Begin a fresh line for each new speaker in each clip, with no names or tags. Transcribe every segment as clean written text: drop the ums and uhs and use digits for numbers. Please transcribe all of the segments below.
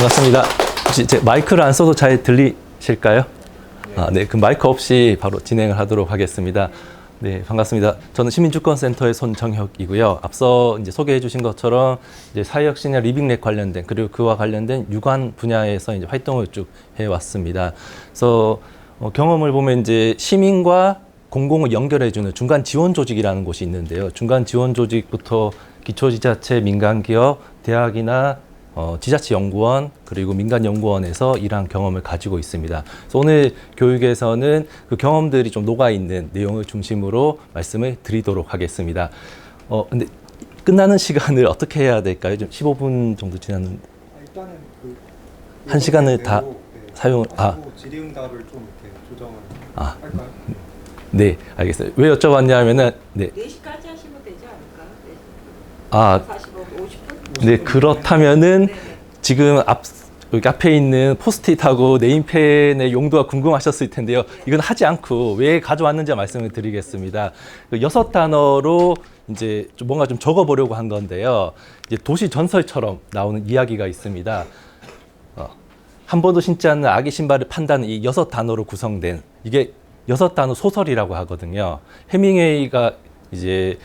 반갑습니다. 혹시 제 마이크를 안 써도 잘 들리실까요? 네. 그 마이크 없이 바로 진행을 하도록 하겠습니다. 네, 반갑습니다. 저는 시민주권센터의 손정혁이고요. 앞서 이제 소개해 주신 것처럼 이제 사회혁신이나 리빙랩 관련된 그리고 그와 관련된 유관 분야에서 이제 활동을 쭉 해왔습니다. 그래서 경험을 보면 이제 시민과 공공을 연결해주는 중간 지원 조직이라는 곳이 있는데요. 중간 지원 조직부터 기초지자체, 민간기업, 대학이나 지자체 연구원 그리고 민간 연구원에서 일한 경험을 가지고 있습니다. 그래서 오늘 교육에서는 그 경험들이 좀 녹아 있는 내용을 중심으로 말씀을 드리도록 하겠습니다. 근데 끝나는 시간을 어떻게 해야 될까요? 좀 15분 정도 지났는데.
일단은
한 시간을 다 사용.
질의응답을 좀 이렇게 조정을 할까요?
네, 알겠어요. 왜 여쭤봤냐면은 네.
4시까지 하시면 되지 않을까요? 45, 50분?
네, 그렇다면은 지금 여기 앞에 있는 포스트잇하고 네임펜의 용도가 궁금하셨을 텐데요. 이건 하지 않고 왜 가져왔는지 말씀을 드리겠습니다. 그 6단어로 이제 좀 뭔가 좀 적어보려고 한 건데요. 이제 도시 전설처럼 나오는 이야기가 있습니다. 한 번도 신지 않는 아기 신발을 판다는 이 6단어로 구성된 이게 6단어 소설이라고 하거든요. 해밍웨이가 이제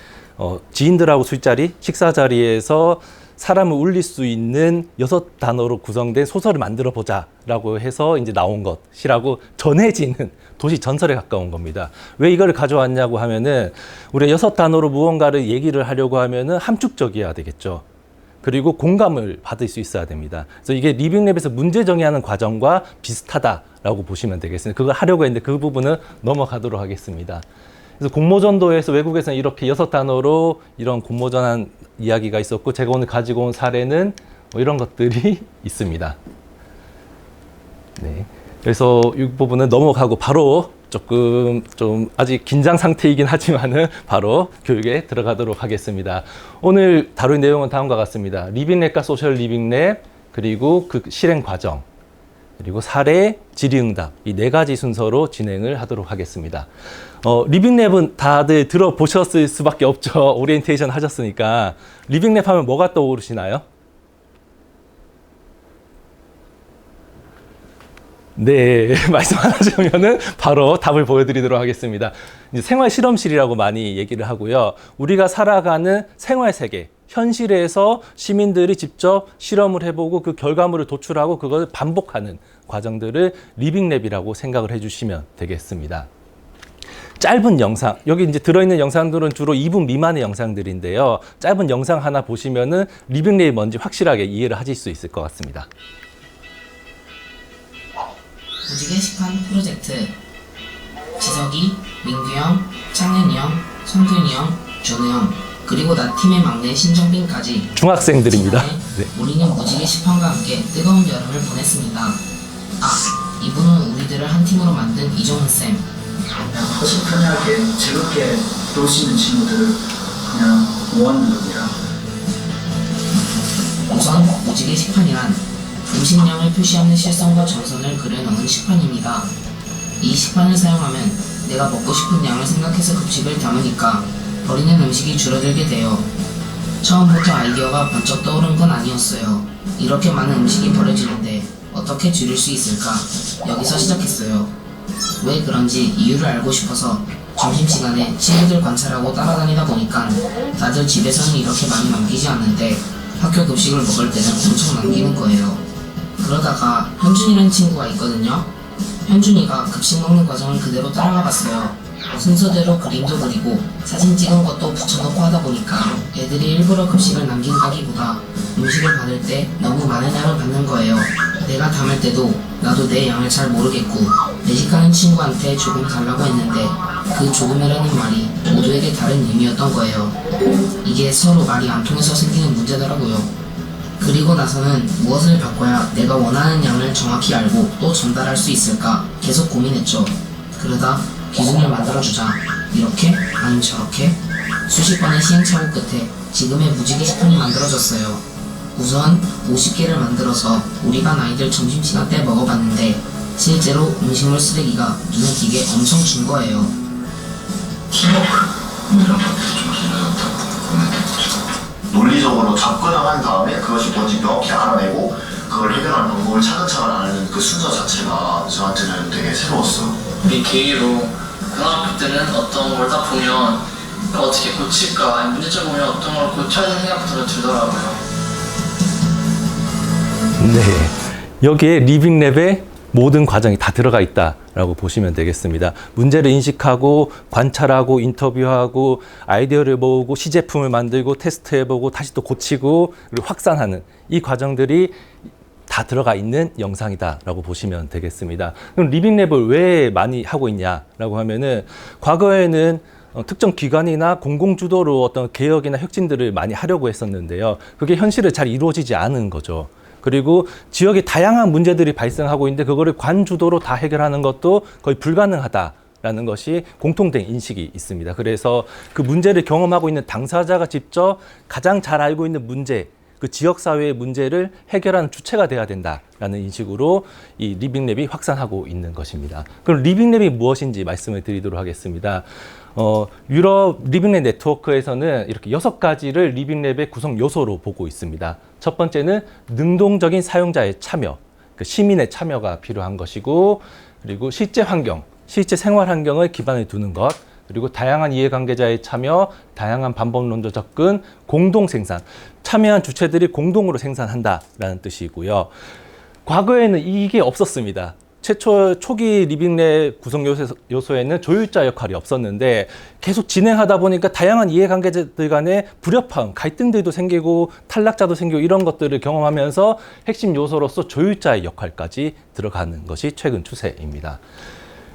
지인들하고 술자리, 식사 자리에서 사람을 울릴 수 있는 6단어로 구성된 소설을 만들어 보자라고 해서 이제 나온 것이라고 전해지는 도시 전설에 가까운 겁니다. 왜 이걸 가져왔냐고 하면은 우리가 6단어로 무언가를 얘기를 하려고 하면은 함축적이어야 되겠죠. 그리고 공감을 받을 수 있어야 됩니다. 그래서 이게 리빙랩에서 문제 정의하는 과정과 비슷하다라고 보시면 되겠습니다. 그걸 하려고 했는데 그 부분은 넘어가도록 하겠습니다. 그래서 공모전도에서 외국에서는 이렇게 6단어로 이런 공모전한 이야기가 있었고 제가 오늘 가지고 온 사례는 이런 것들이 있습니다. 네. 그래서 이 부분은 넘어가고 바로 조금 좀 아직 긴장 상태이긴 하지만은 바로 교육에 들어가도록 하겠습니다. 오늘 다룰 내용은 다음과 같습니다. 리빙랩과 소셜 리빙랩, 그리고 그 실행 과정, 그리고 사례, 질의응답 이 4가지 순서로 진행을 하도록 하겠습니다. 리빙랩은 다들 들어보셨을 수밖에 없죠. 오리엔테이션 하셨으니까. 리빙랩 하면 뭐가 떠오르시나요? 네, 말씀 안 하시면은 바로 답을 보여드리도록 하겠습니다. 이제 생활 실험실이라고 많이 얘기를 하고요. 우리가 살아가는 생활 세계, 현실에서 시민들이 직접 실험을 해보고 그 결과물을 도출하고 그걸 반복하는 과정들을 리빙랩이라고 생각을 해주시면 되겠습니다. 짧은 영상, 여기 이제 들어있는 영상들은 주로 2분 미만의 영상들인데요. 짧은 영상 하나 보시면은 리빙랩이 뭔지 확실하게 이해를 하실 수 있을 것 같습니다.
무지개 시판 프로젝트 지석이, 민규형, 창현이 형, 성균이 형, 준우 형 그리고 나 팀의 막내 신정빈까지
중학생들입니다. 네.
우리는 무지개 시판과 함께 뜨거운 여름을 보냈습니다. 이분은 우리들을 한 팀으로 만든 이종훈쌤.
그냥 허심탄회하게 즐겁게 놀 수 있는 친구들을 그냥 모아놓은 겁니다.
우선 무지개 시판이란 음식량을 표시하는 실선과 점선을 그려넣은 시판입니다. 이 시판을 사용하면 내가 먹고 싶은 양을 생각해서 급식을 담으니까 버리는 음식이 줄어들게 돼요. 처음부터 아이디어가 번쩍 떠오른 건 아니었어요. 이렇게 많은 음식이 버려지는데 어떻게 줄일 수 있을까? 여기서 시작했어요. 왜 그런지 이유를 알고 싶어서 점심시간에 친구들 관찰하고 따라다니다 보니까 다들 집에서는 이렇게 많이 남기지 않는데 학교 급식을 먹을 때는 엄청 남기는 거예요. 그러다가 현준이라는 친구가 있거든요. 현준이가 급식 먹는 과정을 그대로 따라가 봤어요. 순서대로 그림도 그리고 사진 찍은 것도 붙여넣고 하다 보니까 애들이 일부러 급식을 남긴다기보다 음식을 받을 때 너무 많은 양을 받는 거예요. 내가 담을 때도 나도 내 양을 잘 모르겠고 외식하는 친구한테 조금 달라고 했는데 그 조금이라는 말이 모두에게 다른 의미였던 거예요. 이게 서로 말이 안 통해서 생기는 문제더라고요. 그리고 나서는 무엇을 바꿔야 내가 원하는 양을 정확히 알고 또 전달할 수 있을까 계속 고민했죠. 그러다 기준을 만들어주자. 이렇게? 아니면 저렇게? 수십 번의 시행착오 끝에 지금의 무지개 식판이 만들어졌어요. 우선 50개를 만들어서 우리 반 아이들 점심시간 때 먹어봤는데 실제로 음식물 쓰레기가 눈에 띄게 엄청 준 거예요.
팀워크 이런 것들이 좀 필요하다고 논리적으로 접근을 한 다음에 그것이 뭔지 명확히 알아내고 그 그걸 해결하는 방법을 차근차근 아는 그 순서 자체가 저한테는 되게 새로웠어요.
우리 계기로 고등학교 때는 어떤 걸 딱 보면 어떻게 고칠까, 아니 문제점 보면 어떤 걸 고쳐야 되는 생각부터 들더라고요.
네, 여기에 리빙랩에 모든 과정이 다 들어가 있다라고 보시면 되겠습니다. 문제를 인식하고 관찰하고 인터뷰하고 아이디어를 모으고 시제품을 만들고 테스트해보고 다시 또 고치고 그리고 확산하는 이 과정들이 다 들어가 있는 영상이다라고 보시면 되겠습니다. 그럼 리빙랩을 왜 많이 하고 있냐라고 하면은 과거에는 특정 기관이나 공공주도로 어떤 개혁이나 혁신들을 많이 하려고 했었는데요. 그게 현실에 잘 이루어지지 않은 거죠. 그리고 지역에 다양한 문제들이 발생하고 있는데 그거를 관주도로 다 해결하는 것도 거의 불가능하다라는 것이 공통된 인식이 있습니다. 그래서 그 문제를 경험하고 있는 당사자가 직접 가장 잘 알고 있는 문제, 그 지역사회의 문제를 해결하는 주체가 돼야 된다라는 인식으로 이 리빙랩이 확산하고 있는 것입니다. 그럼 리빙랩이 무엇인지 말씀을 드리도록 하겠습니다. 유럽 리빙랩 네트워크에서는 이렇게 6가지를 리빙랩의 구성 요소로 보고 있습니다. 첫 번째는 능동적인 사용자의 참여, 그 시민의 참여가 필요한 것이고, 그리고 실제 환경, 실제 생활 환경을 기반에 두는 것, 그리고 다양한 이해관계자의 참여, 다양한 반복론적 접근, 공동 생산, 참여한 주체들이 공동으로 생산한다라는 뜻이고요. 과거에는 이게 없었습니다. 초기 리빙랩 구성 요소에는 조율자 역할이 없었는데 계속 진행하다 보니까 다양한 이해관계자들 간의 불협화음, 갈등들도 생기고 탈락자도 생기고 이런 것들을 경험하면서 핵심 요소로서 조율자의 역할까지 들어가는 것이 최근 추세입니다.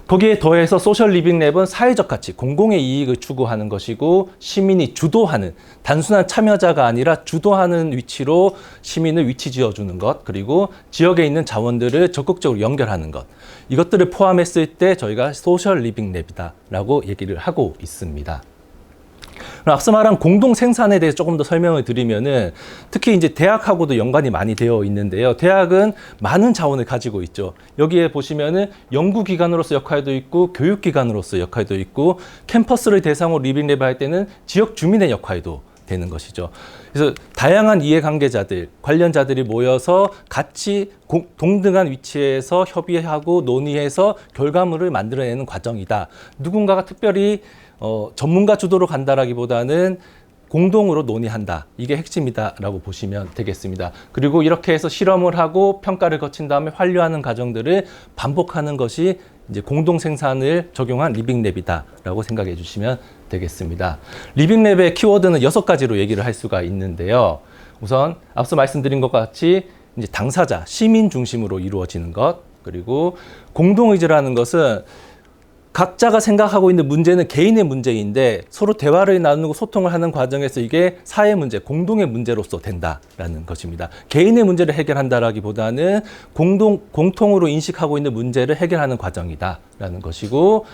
거기에 더해서 소셜 리빙랩은 사회적 가치, 공공의 이익을 추구하는 것이고 시민이 주도하는, 단순한 참여자가 아니라 주도하는 위치로 시민을 위치 지어주는 것, 그리고 지역에 있는 자원들을 적극적으로 연결하는 것, 이것들을 포함했을 때 저희가 소셜 리빙랩이다라고 얘기를 하고 있습니다. 앞서 말한 공동 생산에 대해서 조금 더 설명을 드리면은 특히 이제 대학하고도 연관이 많이 되어 있는데요. 대학은 많은 자원을 가지고 있죠. 여기에 보시면은 연구기관으로서 역할도 있고 교육기관으로서 역할도 있고 캠퍼스를 대상으로 리빙랩을 할 때는 지역 주민의 역할도 되는 것이죠. 그래서 다양한 이해관계자들, 관련자들이 모여서 같이 동등한 위치에서 협의하고 논의해서 결과물을 만들어내는 과정이다. 누군가가 특별히 전문가 주도로 간다라기보다는 공동으로 논의한다. 이게 핵심이다라고 보시면 되겠습니다. 그리고 이렇게 해서 실험을 하고 평가를 거친 다음에 완료하는 과정들을 반복하는 것이 이제 공동 생산을 적용한 리빙랩이다라고 생각해 주시면 되겠습니다. 리빙랩의 키워드는 6가지로 얘기를 할 수가 있는데요. 우선 앞서 말씀드린 것과 같이 이제 당사자, 시민 중심으로 이루어지는 것, 그리고 공동의지라는 것은 각자가 생각하고 있는 문제는 개인의 문제인데 서로 대화를 나누고 소통을 하는 과정에서 이게 사회 문제, 공동의 문제로서 된다라는 것입니다. 개인의 문제를 해결한다라기보다는 공통으로 인식하고 있는 문제를 해결하는 과정이다라는 것이고,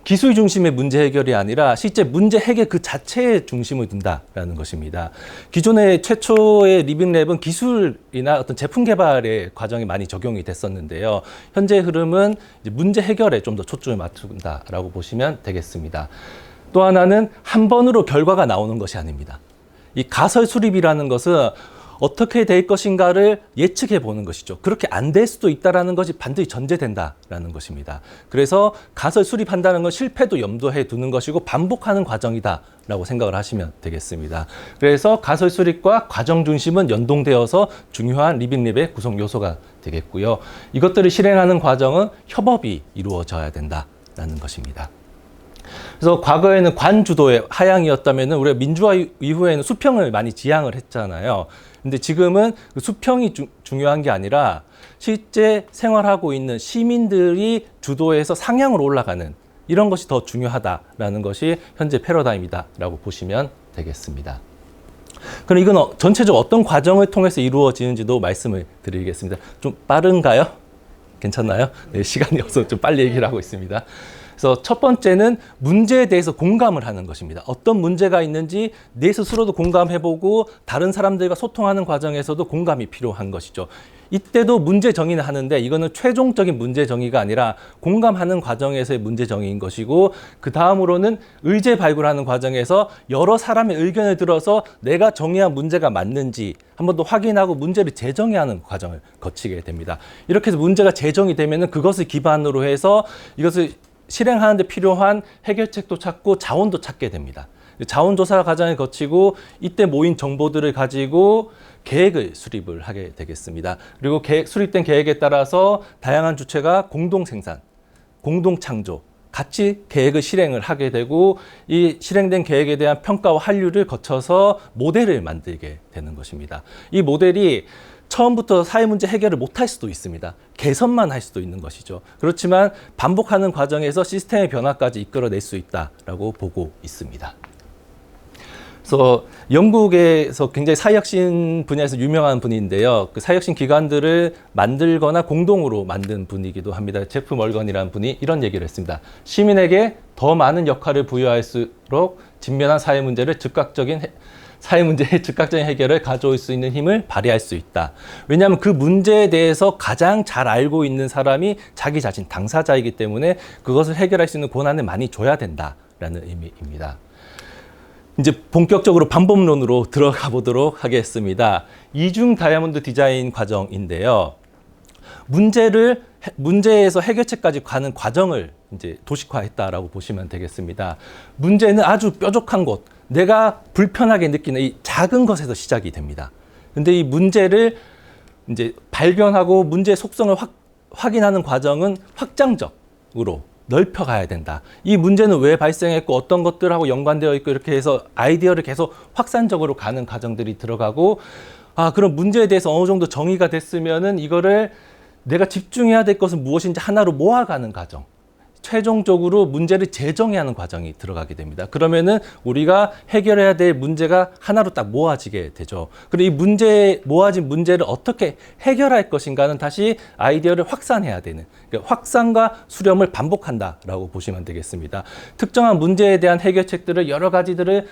기술 중심의 문제 해결이 아니라 실제 문제 해결 그 자체에 중심을 둔다라는 것입니다. 기존의 최초의 리빙랩은 기술이나 어떤 제품 개발의 과정이 많이 적용이 됐었는데요. 현재 흐름은 이제 문제 해결에 좀 더 초점을 맞춘다라고 보시면 되겠습니다. 또 하나는 한 번으로 결과가 나오는 것이 아닙니다. 이 가설 수립이라는 것은 어떻게 될 것인가를 예측해 보는 것이죠. 그렇게 안 될 수도 있다는 것이 반드시 전제된다라는 것입니다. 그래서 가설 수립한다는 건 실패도 염두해 두는 것이고 반복하는 과정이다라고 생각을 하시면 되겠습니다. 그래서 가설 수립과 과정 중심은 연동되어서 중요한 리빙랩의 구성 요소가 되겠고요. 이것들을 실행하는 과정은 협업이 이루어져야 된다라는 것입니다. 그래서 과거에는 관주도의 하향이었다면 우리가 민주화 이후에는 수평을 많이 지향을 했잖아요. 근데 지금은 그 수평이 중요한 게 아니라 실제 생활하고 있는 시민들이 주도해서 상향으로 올라가는 이런 것이 더 중요하다라는 것이 현재 패러다임이다라고 보시면 되겠습니다. 그럼 이건 전체적으로 어떤 과정을 통해서 이루어지는지도 말씀을 드리겠습니다. 좀 빠른가요? 괜찮나요? 네, 시간이 없어서 좀 빨리 얘기를 하고 있습니다. 그래서 첫 번째는 문제에 대해서 공감을 하는 것입니다. 어떤 문제가 있는지 내 스스로도 공감해보고 다른 사람들과 소통하는 과정에서도 공감이 필요한 것이죠. 이때도 문제 정의는 하는데 이거는 최종적인 문제 정의가 아니라 공감하는 과정에서의 문제 정의인 것이고, 그 다음으로는 의제 발굴하는 과정에서 여러 사람의 의견을 들어서 내가 정의한 문제가 맞는지 한 번 더 확인하고 문제를 재정의하는 과정을 거치게 됩니다. 이렇게 해서 문제가 재정이 되면은 그것을 기반으로 해서 이것을 실행하는 데 필요한 해결책도 찾고 자원도 찾게 됩니다. 자원조사 과정을 거치고 이때 모인 정보들을 가지고 계획을 수립을 하게 되겠습니다. 그리고 수립된 계획에 따라서 다양한 주체가 공동 생산, 공동 창조, 같이 계획을 실행을 하게 되고, 이 실행된 계획에 대한 평가와 한류를 거쳐서 모델을 만들게 되는 것입니다. 이 모델이 처음부터 사회 문제 해결을 못할 수도 있습니다. 개선만 할 수도 있는 것이죠. 그렇지만 반복하는 과정에서 시스템의 변화까지 이끌어낼 수 있다라고 보고 있습니다. 그래서 영국에서 굉장히 사회혁신 분야에서 유명한 분인데요. 그 사회혁신 기관들을 만들거나 공동으로 만든 분이기도 합니다. 제프 멀건이라는 분이 이런 얘기를 했습니다. 시민에게 더 많은 역할을 부여할수록 직면한 사회 문제의 즉각적인 해결을 가져올 수 있는 힘을 발휘할 수 있다. 왜냐하면 그 문제에 대해서 가장 잘 알고 있는 사람이 자기 자신 당사자이기 때문에 그것을 해결할 수 있는 권한을 많이 줘야 된다라는 의미입니다. 이제 본격적으로 방법론으로 들어가 보도록 하겠습니다. 이중 다이아몬드 디자인 과정인데요. 문제에서 해결책까지 가는 과정을 이제 도식화했다라고 보시면 되겠습니다. 문제는 아주 뾰족한 곳, 내가 불편하게 느끼는 이 작은 것에서 시작이 됩니다. 근데 이 문제를 이제 발견하고 문제의 속성을 확인하는 과정은 확장적으로 넓혀가야 된다. 이 문제는 왜 발생했고 어떤 것들하고 연관되어 있고 이렇게 해서 아이디어를 계속 확산적으로 가는 과정들이 들어가고, 그럼 문제에 대해서 어느 정도 정의가 됐으면은 이거를 내가 집중해야 될 것은 무엇인지 하나로 모아가는 과정. 최종적으로 문제를 재정의하는 과정이 들어가게 됩니다. 그러면은 우리가 해결해야 될 문제가 하나로 딱 모아지게 되죠. 그리고 이 모아진 문제를 어떻게 해결할 것인가는 다시 아이디어를 확산해야 되는, 그러니까 확산과 수렴을 반복한다라고 보시면 되겠습니다. 특정한 문제에 대한 해결책들을 여러 가지들을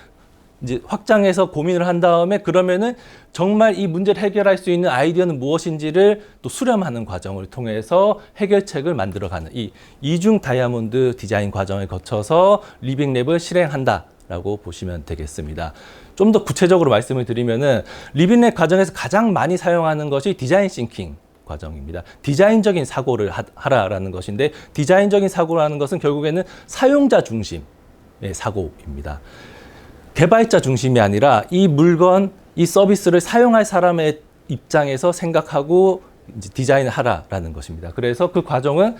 이제 확장해서 고민을 한 다음에, 그러면은 정말 이 문제를 해결할 수 있는 아이디어는 무엇인지를 또 수렴하는 과정을 통해서 해결책을 만들어가는 이 이중 다이아몬드 디자인 과정을 거쳐서 리빙랩을 실행한다라고 보시면 되겠습니다. 좀 더 구체적으로 말씀을 드리면은 리빙랩 과정에서 가장 많이 사용하는 것이 디자인 싱킹 과정입니다. 디자인적인 사고를 하라라는 것인데, 디자인적인 사고라는 것은 결국에는 사용자 중심의 사고입니다. 개발자 중심이 아니라 이 물건, 이 서비스를 사용할 사람의 입장에서 생각하고 이제 디자인을 하라라는 것입니다. 그래서 그 과정은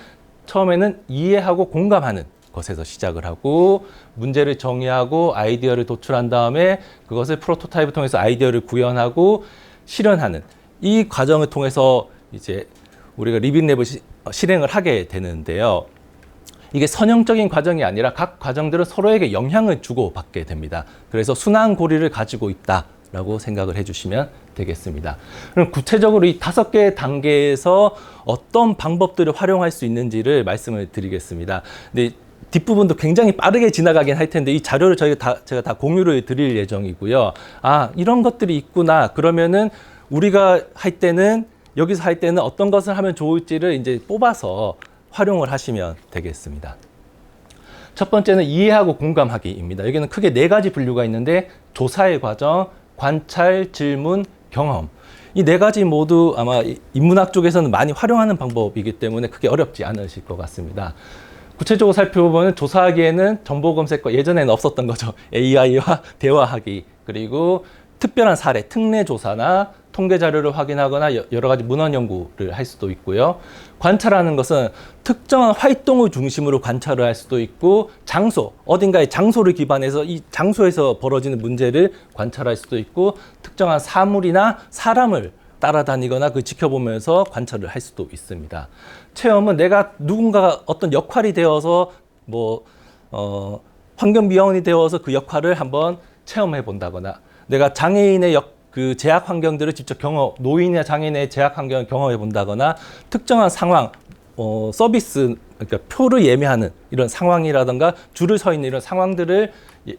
처음에는 이해하고 공감하는 것에서 시작을 하고, 문제를 정의하고 아이디어를 도출한 다음에 그것을 프로토타입을 통해서 아이디어를 구현하고 실현하는 이 과정을 통해서 이제 우리가 리빙랩을 실행을 하게 되는데요. 이게 선형적인 과정이 아니라 각 과정들은 서로에게 영향을 주고받게 됩니다. 그래서 순환 고리를 가지고 있다라고 생각을 해주시면 되겠습니다. 그럼 구체적으로 이 5개의 단계에서 어떤 방법들을 활용할 수 있는지를 말씀을 드리겠습니다. 근데 뒷부분도 굉장히 빠르게 지나가긴 할 텐데 이 자료를 제가 다 공유를 드릴 예정이고요. 이런 것들이 있구나. 그러면은 우리가 여기서 할 때는 어떤 것을 하면 좋을지를 이제 뽑아서 활용을 하시면 되겠습니다. 첫 번째는 이해하고 공감하기입니다. 여기는 크게 4가지 분류가 있는데, 조사의 과정, 관찰, 질문, 경험. 이 4가지 모두 아마 인문학 쪽에서는 많이 활용하는 방법이기 때문에 크게 어렵지 않으실 것 같습니다. 구체적으로 살펴보면 조사하기에는 정보 검색과, 예전에는 없었던 거죠. AI와 대화하기, 그리고 특별한 사례, 특례 조사나 통계 자료를 확인하거나 여러 가지 문헌 연구를 할 수도 있고요. 관찰하는 것은 특정한 활동을 중심으로 관찰을 할 수도 있고, 어딘가의 장소를 기반해서 이 장소에서 벌어지는 문제를 관찰할 수도 있고, 특정한 사물이나 사람을 따라다니거나 지켜보면서 관찰을 할 수도 있습니다. 체험은 내가 누군가가 어떤 역할이 되어서 환경미화원이 되어서 그 역할을 한번 체험해 본다거나, 내가 장애인의 그 제약 환경들을 직접 노인이나 장애인의 제약 환경을 경험해 본다거나, 특정한 상황, 서비스 그러니까 표를 예매하는 이런 상황이라든가 줄을 서 있는 이런 상황들을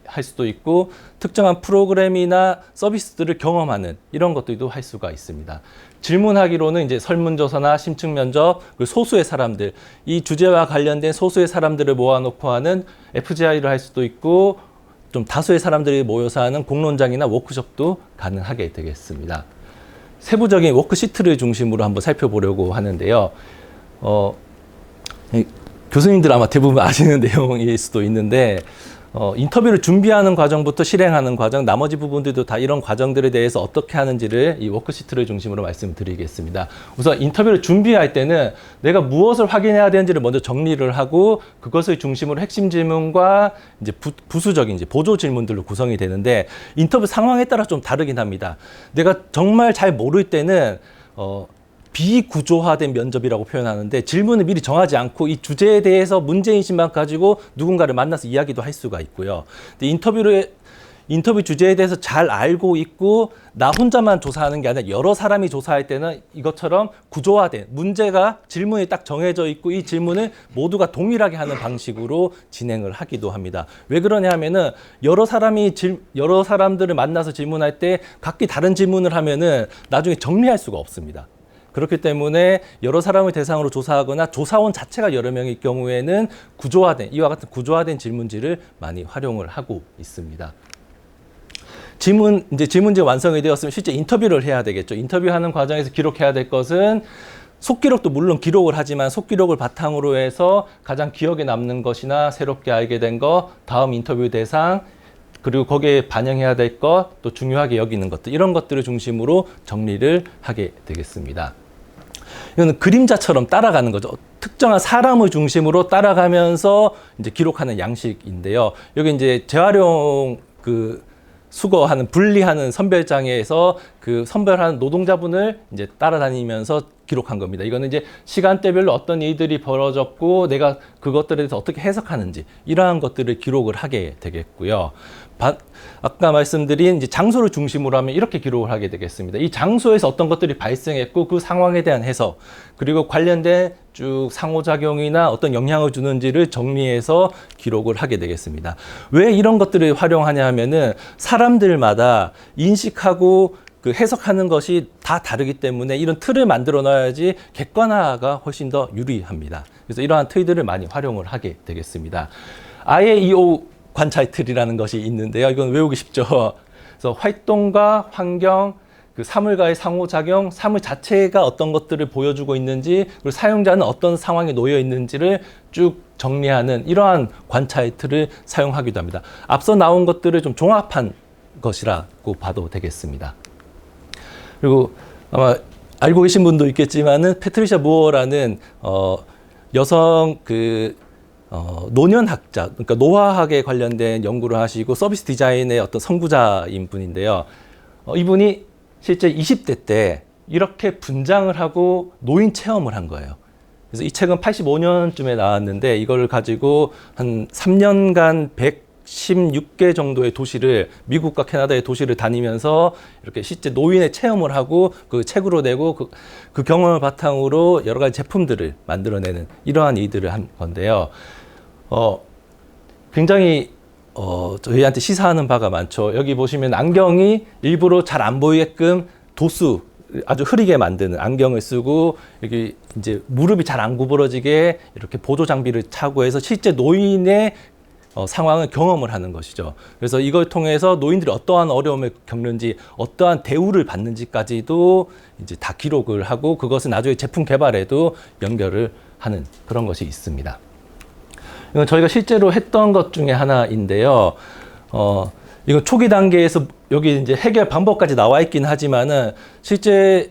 할 수도 있고 특정한 프로그램이나 서비스들을 경험하는 이런 것들도 할 수가 있습니다. 질문하기로는 이제 설문조사나 심층 면접, 그리고 소수의 사람들, 이 주제와 관련된 소수의 사람들을 모아놓고 하는 FGI를 할 수도 있고 좀 다수의 사람들이 모여서 하는 공론장이나 워크숍도 가능하게 되겠습니다. 세부적인 워크시트를 중심으로 한번 살펴보려고 하는데요. 교수님들 아마 대부분 아시는 내용일 수도 있는데 인터뷰를 준비하는 과정부터 실행하는 과정, 나머지 부분들도 다 이런 과정들에 대해서 어떻게 하는지를 이 워크시트를 중심으로 말씀드리겠습니다. 우선 인터뷰를 준비할 때는 내가 무엇을 확인해야 되는지를 먼저 정리를 하고 그것을 중심으로 핵심 질문과 이제 부수적인 이제 보조 질문들로 구성이 되는데 인터뷰 상황에 따라 좀 다르긴 합니다. 내가 정말 잘 모를 때는 비구조화된 면접이라고 표현하는데 질문을 미리 정하지 않고 이 주제에 대해서 문제인식만 가지고 누군가를 만나서 이야기도 할 수가 있고요. 근데 인터뷰 주제에 대해서 잘 알고 있고 나 혼자만 조사하는 게 아니라 여러 사람이 조사할 때는 이것처럼 구조화된 문제가 질문이 딱 정해져 있고 이 질문을 모두가 동일하게 하는 방식으로 진행을 하기도 합니다. 왜 그러냐 하면은 여러 사람들을 만나서 질문할 때 각기 다른 질문을 하면은 나중에 정리할 수가 없습니다. 그렇기 때문에 여러 사람을 대상으로 조사하거나 조사원 자체가 여러 명일 경우에는 이와 같은 구조화된 질문지를 많이 활용을 하고 있습니다. 질문지 완성이 되었으면 실제 인터뷰를 해야 되겠죠. 인터뷰하는 과정에서 기록해야 될 것은 속기록도 물론 기록을 하지만 속기록을 바탕으로 해서 가장 기억에 남는 것이나 새롭게 알게 된 것, 다음 인터뷰 대상, 그리고 거기에 반영해야 될 것, 또 중요하게 여기는 것들, 이런 것들을 중심으로 정리를 하게 되겠습니다. 이거는 그림자처럼 따라가는 거죠. 특정한 사람을 중심으로 따라가면서 이제 기록하는 양식인데요. 여기 이제 재활용 수거하는, 분리하는 선별장에서 그 선별하는 노동자분을 이제 따라다니면서 기록한 겁니다. 이거는 이제 시간대별로 어떤 일들이 벌어졌고 내가 그것들에 대해서 어떻게 해석하는지 이러한 것들을 기록을 하게 되겠고요. 아까 말씀드린 이제 장소를 중심으로 하면 이렇게 기록을 하게 되겠습니다. 이 장소에서 어떤 것들이 발생했고 그 상황에 대한 해석, 그리고 관련된 쭉 상호작용이나 어떤 영향을 주는지를 정리해서 기록을 하게 되겠습니다. 왜 이런 것들을 활용하냐 하면은 사람들마다 인식하고 그 해석하는 것이 다 다르기 때문에 이런 틀을 만들어 놔야지 객관화가 훨씬 더 유리합니다. 그래서 이러한 틀들을 많이 활용을 하게 되겠습니다. IAEO 관찰 틀이라는 것이 있는데요. 이건 외우기 쉽죠. 그래서 활동과 환경, 그 사물과의 상호작용, 사물 자체가 어떤 것들을 보여주고 있는지, 그리고 사용자는 어떤 상황에 놓여 있는지를 쭉 정리하는 이러한 관찰 틀을 사용하기도 합니다. 앞서 나온 것들을 좀 종합한 것이라고 봐도 되겠습니다. 그리고 아마 알고 계신 분도 있겠지만은 패트리샤 무어라는 여성 노년학자, 그러니까 노화학에 관련된 연구를 하시고 서비스 디자인의 어떤 선구자인 분인데요. 이분이 실제 20대 때 이렇게 분장을 하고 노인 체험을 한 거예요. 그래서 이 책은 85년쯤에 나왔는데 이걸 가지고 한 3년간 116개 정도의 도시를, 미국과 캐나다의 도시를 다니면서 이렇게 실제 노인의 체험을 하고 그 책으로 내고 그 경험을 바탕으로 여러 가지 제품들을 만들어내는 이러한 일들을 한 건데요. 굉장히 저희한테 시사하는 바가 많죠. 여기 보시면 안경이 일부러 잘 안 보이게끔 도수 아주 흐리게 만드는 안경을 쓰고 여기 이제 무릎이 잘 안 구부러지게 이렇게 보조 장비를 차고 해서 실제 노인의 상황을 경험을 하는 것이죠. 그래서 이걸 통해서 노인들이 어떠한 어려움을 겪는지, 어떠한 대우를 받는지까지도 이제 다 기록을 하고 그것은 나중에 제품 개발에도 연결을 하는 그런 것이 있습니다. 이건 저희가 실제로 했던 것 중에 하나인데요. 이건 초기 단계에서 여기 이제 해결 방법까지 나와 있긴 하지만은 실제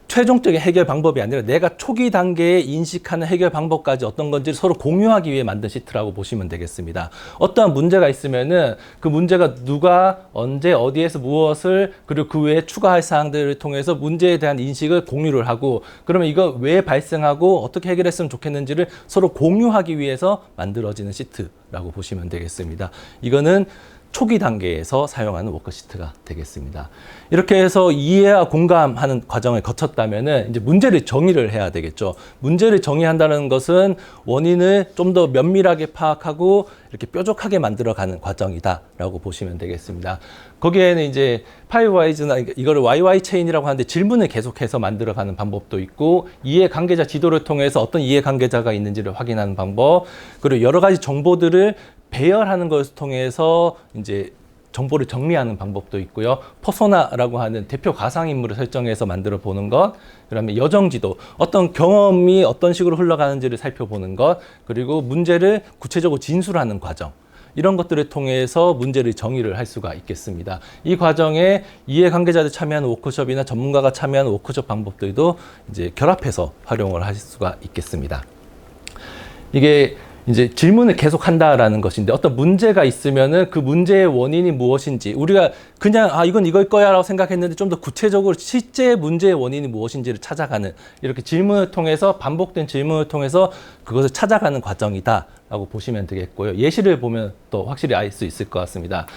최종적인 해결 방법이 아니라 내가 초기 단계에 인식하는 해결 방법까지 어떤 건지 서로 공유하기 위해 만든 시트라고 보시면 되겠습니다. 어떠한 문제가 있으면은 그 문제가 누가 언제 어디에서 무엇을 그리고 그 외에 추가할 사항들을 통해서 문제에 대한 인식을 공유를 하고 그러면 이거 왜 발생하고 어떻게 해결했으면 좋겠는지를 서로 공유하기 위해서 만들어지는 시트라고 보시면 되겠습니다. 이거는 초기 단계에서 사용하는 워크시트가 되겠습니다. 이렇게 해서 이해와 공감하는 과정을 거쳤다면은 이제 문제를 정의를 해야 되겠죠. 문제를 정의한다는 것은 원인을 좀 더 면밀하게 파악하고 이렇게 뾰족하게 만들어가는 과정이다라고 보시면 되겠습니다. 거기에는 이제 5Whys나 이거를 YY 체인이라고 하는데 질문을 계속해서 만들어가는 방법도 있고 이해 관계자 지도를 통해서 어떤 이해 관계자가 있는지를 확인하는 방법, 그리고 여러 가지 정보들을 배열하는 것을 통해서 이제 정보를 정리하는 방법도 있고요. 퍼소나라고 하는 대표 가상인물을 설정해서 만들어 보는 것, 그다음에 여정지도, 어떤 경험이 어떤 식으로 흘러가는지를 살펴보는 것, 그리고 문제를 구체적으로 진술하는 과정, 이런 것들을 통해서 문제를 정의를 할 수가 있겠습니다. 이 과정에 이해관계자들 참여하는 워크숍이나 전문가가 참여하는 워크숍 방법들도 이제 결합해서 활용을 하실 수가 있겠습니다. 이게 이제 질문을 계속 한다라는 것인데 어떤 문제가 있으면은 그 문제의 원인이 무엇인지 우리가 그냥 이건 이걸 거야 라고 생각했는데 좀 더 구체적으로 실제 문제의 원인이 무엇인지를 찾아가는, 이렇게 질문을 통해서 반복된 질문을 통해서 그것을 찾아가는 과정이다 라고 보시면 되겠고요. 예시를 보면 또 확실히 알 수 있을 것 같습니다.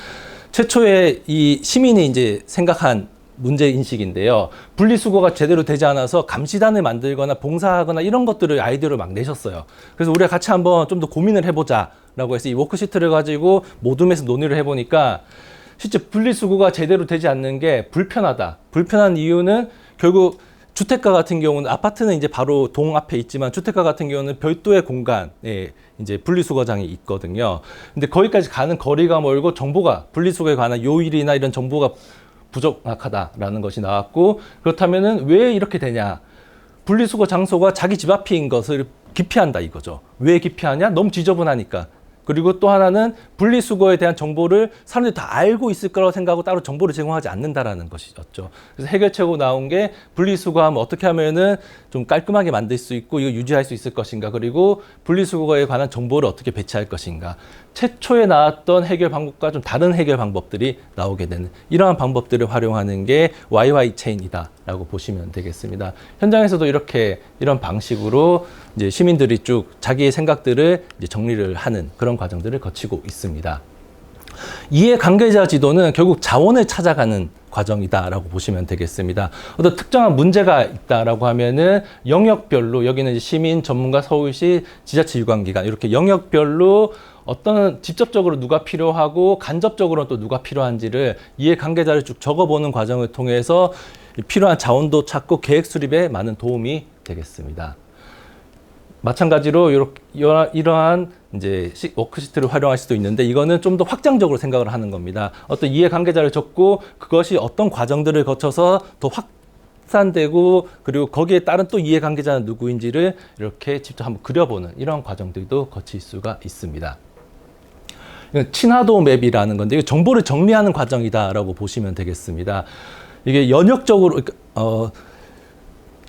최초에 이 시민이 이제 생각한 문제 인식인데요. 분리수거가 제대로 되지 않아서 감시단을 만들거나 봉사하거나 이런 것들을 아이디어를 막 내셨어요. 그래서 우리가 같이 한번 좀 더 고민을 해보자라고 해서 이 워크시트를 가지고 모둠에서 논의를 해보니까 실제 분리수거가 제대로 되지 않는 게 불편하다. 불편한 이유는 결국 주택가 같은 경우는 아파트는 이제 바로 동 앞에 있지만 주택가 같은 경우는 별도의 공간에 이제 분리수거장이 있거든요. 근데 거기까지 가는 거리가 멀고 정보가 분리수거에 관한 요일이나 이런 정보가 부족하다라는 것이 나왔고, 그렇다면은 왜 이렇게 되냐? 분리수거 장소가 자기 집 앞인 것을 기피한다 이거죠. 왜 기피하냐? 너무 지저분하니까. 그리고 또 하나는 분리수거에 대한 정보를 사람들이 다 알고 있을 거라고 생각하고 따로 정보를 제공하지 않는다라는 것이었죠. 그래서 해결책으로 나온 게 분리수거하면 어떻게 하면은 좀 깔끔하게 만들 수 있고 이거 유지할 수 있을 것인가, 그리고 분리수거에 관한 정보를 어떻게 배치할 것인가. 최초에 나왔던 해결 방법과 좀 다른 해결 방법들이 나오게 되는 이러한 방법들을 활용하는 게 YY 체인이다라고 보시면 되겠습니다. 현장에서도 이런 방식으로 이제 시민들이 쭉 자기의 생각들을 이제 정리를 하는 그런 과정들을 거치고 있습니다. 이해관계자 지도는 결국 자원을 찾아가는 과정이다라고 보시면 되겠습니다. 어떤 특정한 문제가 있다라고 하면은 영역별로, 여기는 이제 시민, 전문가, 서울시, 지자체 유관기관, 이렇게 영역별로 어떤 직접적으로 누가 필요하고 간접적으로 또 누가 필요한지를 이해관계자를 쭉 적어보는 과정을 통해서 필요한 자원도 찾고 계획 수립에 많은 도움이 되겠습니다. 마찬가지로 이러한 이제 워크시트를 활용할 수도 있는데 이거는 좀 더 확장적으로 생각을 하는 겁니다. 어떤 이해관계자를 적고 그것이 어떤 과정들을 거쳐서 더 확산되고 그리고 거기에 따른 또 이해관계자는 누구인지를 이렇게 직접 한번 그려보는 이런 과정들도 거칠 수가 있습니다. 친화도 맵이라는 건데 정보를 정리하는 과정이다라고 보시면 되겠습니다. 이게 연역적으로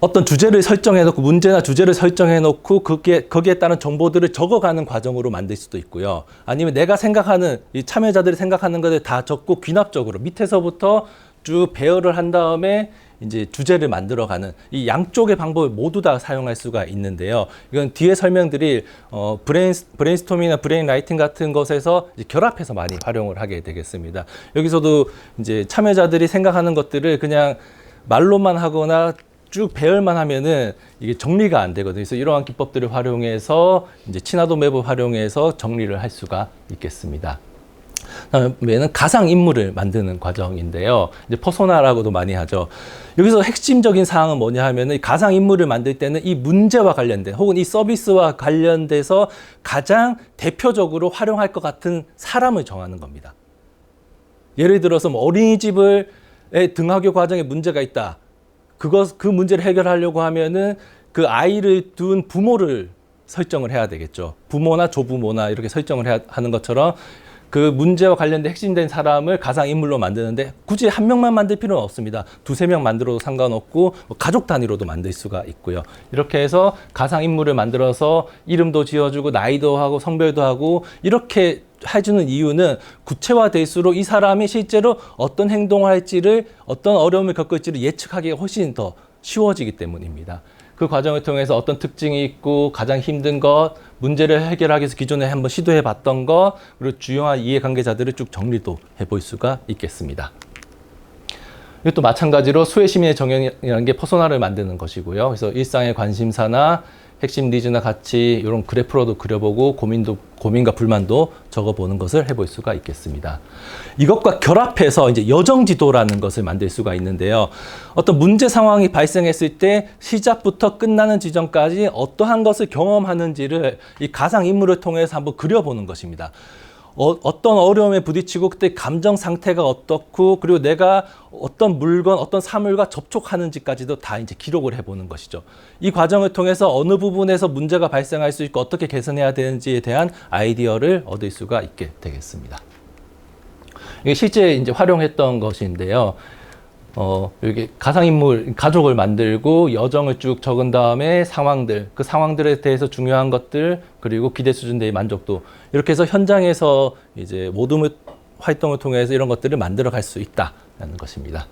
어떤 주제를 설정해놓고 문제나 주제를 설정해놓고 거기에 따른 정보들을 적어가는 과정으로 만들 수도 있고요. 아니면 내가 생각하는 이 참여자들이 생각하는 것을 다 적고 귀납적으로 밑에서부터 쭉 배열을 한 다음에 이제 주제를 만들어가는 이 양쪽의 방법을 모두 다 사용할 수가 있는데요. 이건 뒤에 설명드릴 브레인스토밍이나 브레인라이팅 같은 것에서 이제 결합해서 많이 활용을 하게 되겠습니다. 여기서도 이제 참여자들이 생각하는 것들을 그냥 말로만 하거나 쭉 배열만 하면은 이게 정리가 안 되거든요. 그래서 이러한 기법들을 활용해서 이제 친화도 맵을 활용해서 정리를 할 수가 있겠습니다. 다음에는 가상 인물을 만드는 과정인데요. 이제 퍼소나라고도 많이 하죠. 여기서 핵심적인 사항은 뭐냐 하면은 가상 인물을 만들 때는 이 문제와 관련된 혹은 이 서비스와 관련돼서 가장 대표적으로 활용할 것 같은 사람을 정하는 겁니다. 예를 들어서 뭐 어린이집의 등하교 과정에 문제가 있다. 그 문제를 해결하려고 하면은 그 아이를 둔 부모를 설정을 해야 되겠죠. 부모나 조부모나 이렇게 설정을 하는 것처럼 그 문제와 관련된 핵심된 사람을 가상인물로 만드는데 굳이 한 명만 만들 필요는 없습니다. 두세 명 만들어도 상관없고 가족 단위로도 만들 수가 있고요. 이렇게 해서 가상인물을 만들어서 이름도 지어주고 나이도 하고 성별도 하고 이렇게 해주는 이유는 구체화될수록 이 사람이 실제로 어떤 행동을 할지를 어떤 어려움을 겪을지를 예측하기가 훨씬 더 쉬워지기 때문입니다. 그 과정을 통해서 어떤 특징이 있고 가장 힘든 것, 문제를 해결하기 위해서 기존에 한번 시도해 봤던 것, 그리고 주요한 이해관계자들을 쭉 정리도 해볼 수가 있겠습니다. 이것도 마찬가지로 수혜 시민의 정형이라는 게 퍼소나를 만드는 것이고요. 그래서 일상의 관심사나 핵심 니즈나 같이 이런 그래프로도 그려보고 고민과 불만도 적어보는 것을 해볼 수가 있겠습니다. 이것과 결합해서 이제 여정지도라는 것을 만들 수가 있는데요. 어떤 문제 상황이 발생했을 때 시작부터 끝나는 지점까지 어떠한 것을 경험하는지를 이 가상 인물을 통해서 한번 그려보는 것입니다. 어떤 어려움에 부딪히고 그때 감정 상태가 어떻고 그리고 내가 어떤 물건, 어떤 사물과 접촉하는지까지도 다 이제 기록을 해보는 것이죠. 이 과정을 통해서 어느 부분에서 문제가 발생할 수 있고 어떻게 개선해야 되는지에 대한 아이디어를 얻을 수가 있게 되겠습니다. 이게 실제 이제 활용했던 것인데요. 여기 가상인물, 가족을 만들고 여정을 쭉 적은 다음에 상황들, 그 상황들에 대해서 중요한 것들, 그리고 기대 수준 대의 만족도. 이렇게 해서 현장에서 이제 모둠 활동을 통해서 이런 것들을 만들어 갈 수 있다는 것입니다.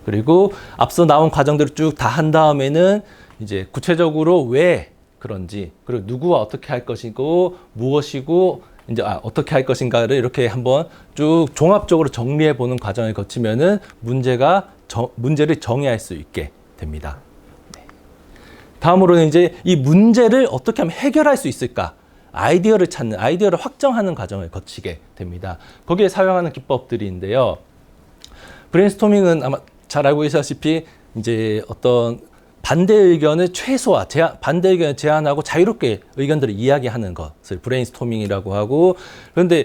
그리고 앞서 나온 과정들을 쭉 다 한 다음에는 이제 구체적으로 왜 그런지, 그리고 누구와 어떻게 할 것이고, 무엇이고, 이제 어떻게 할 것인가를 이렇게 한번 쭉 종합적으로 정리해 보는 과정을 거치면은 문제를 정의할 수 있게 됩니다. 네. 다음으로는 이제 이 문제를 어떻게 하면 해결할 수 있을까? 아이디어를 찾는, 아이디어를 확정하는 과정을 거치게 됩니다. 거기에 사용하는 기법들인데요. 브레인스토밍은 아마 잘 알고 계시다시피 이제 어떤 반대 의견을 최소화, 반대 의견을 제안하고 자유롭게 의견들을 이야기하는 것을 브레인스토밍이라고 하고, 그런데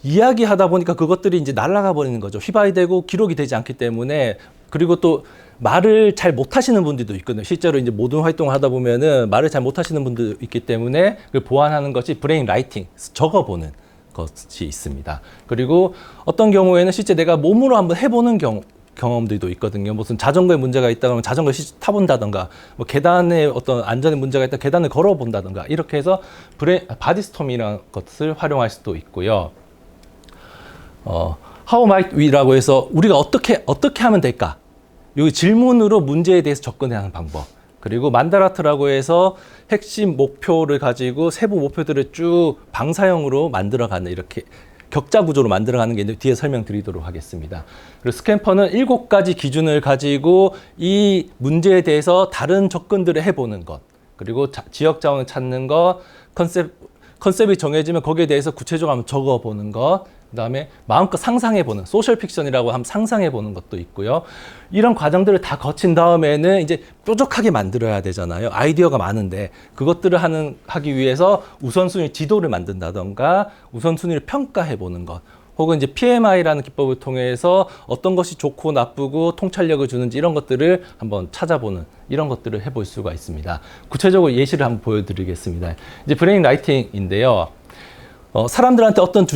이야기하다 보니까 그것들이 이제 날아가 버리는 거죠. 휘발되고 기록이 되지 않기 때문에. 그리고 또 말을 잘 못하시는 분들도 있거든요. 실제로 이제 모든 활동을 하다 보면은 말을 잘 못하시는 분들도 있기 때문에 그걸 보완하는 것이 브레인 라이팅, 적어보는 것이 있습니다. 그리고 어떤 경우에는 실제 내가 몸으로 한번 해보는 경험들도 있거든요. 무슨 자전거에 문제가 있다 그러면 자전거를 타본다던가, 뭐 계단에 어떤 안전에 문제가 있다 계단을 걸어본다던가, 이렇게 해서 바디스톰이라는 것을 활용할 수도 있고요. How might we라고 해서 우리가 어떻게 하면 될까? 이 질문으로 문제에 대해서 접근하는 방법. 그리고 만다라트라고 해서 핵심 목표를 가지고 세부 목표들을 쭉 방사형으로 만들어가는, 이렇게 격자 구조로 만들어가는 게 있는데 뒤에 설명드리도록 하겠습니다. 그리고 스캠퍼는 7가지 기준을 가지고 이 문제에 대해서 다른 접근들을 해보는 것, 그리고 지역 자원을 찾는 것, 컨셉이 정해지면 거기에 대해서 구체적으로 한번 적어보는 것, 그 다음에 마음껏 상상해보는, 소셜 픽션이라고 하면 상상해보는 것도 있고요. 이런 과정들을 다 거친 다음에는 이제 뾰족하게 만들어야 되잖아요. 아이디어가 많은데 그것들을 하기 위해서 우선순위 지도를 만든다던가 우선순위를 평가해보는 것, 혹은 이제 PMI라는 기법을 통해서 어떤 것이 좋고 나쁘고 통찰력을 주는지 이런 것들을 한번 찾아보는, 이런 것들을 해볼 수가 있습니다. 구체적으로 예시를 한번 보여드리겠습니다. 이제 브레인 라이팅인데요. 사람들한테 어떤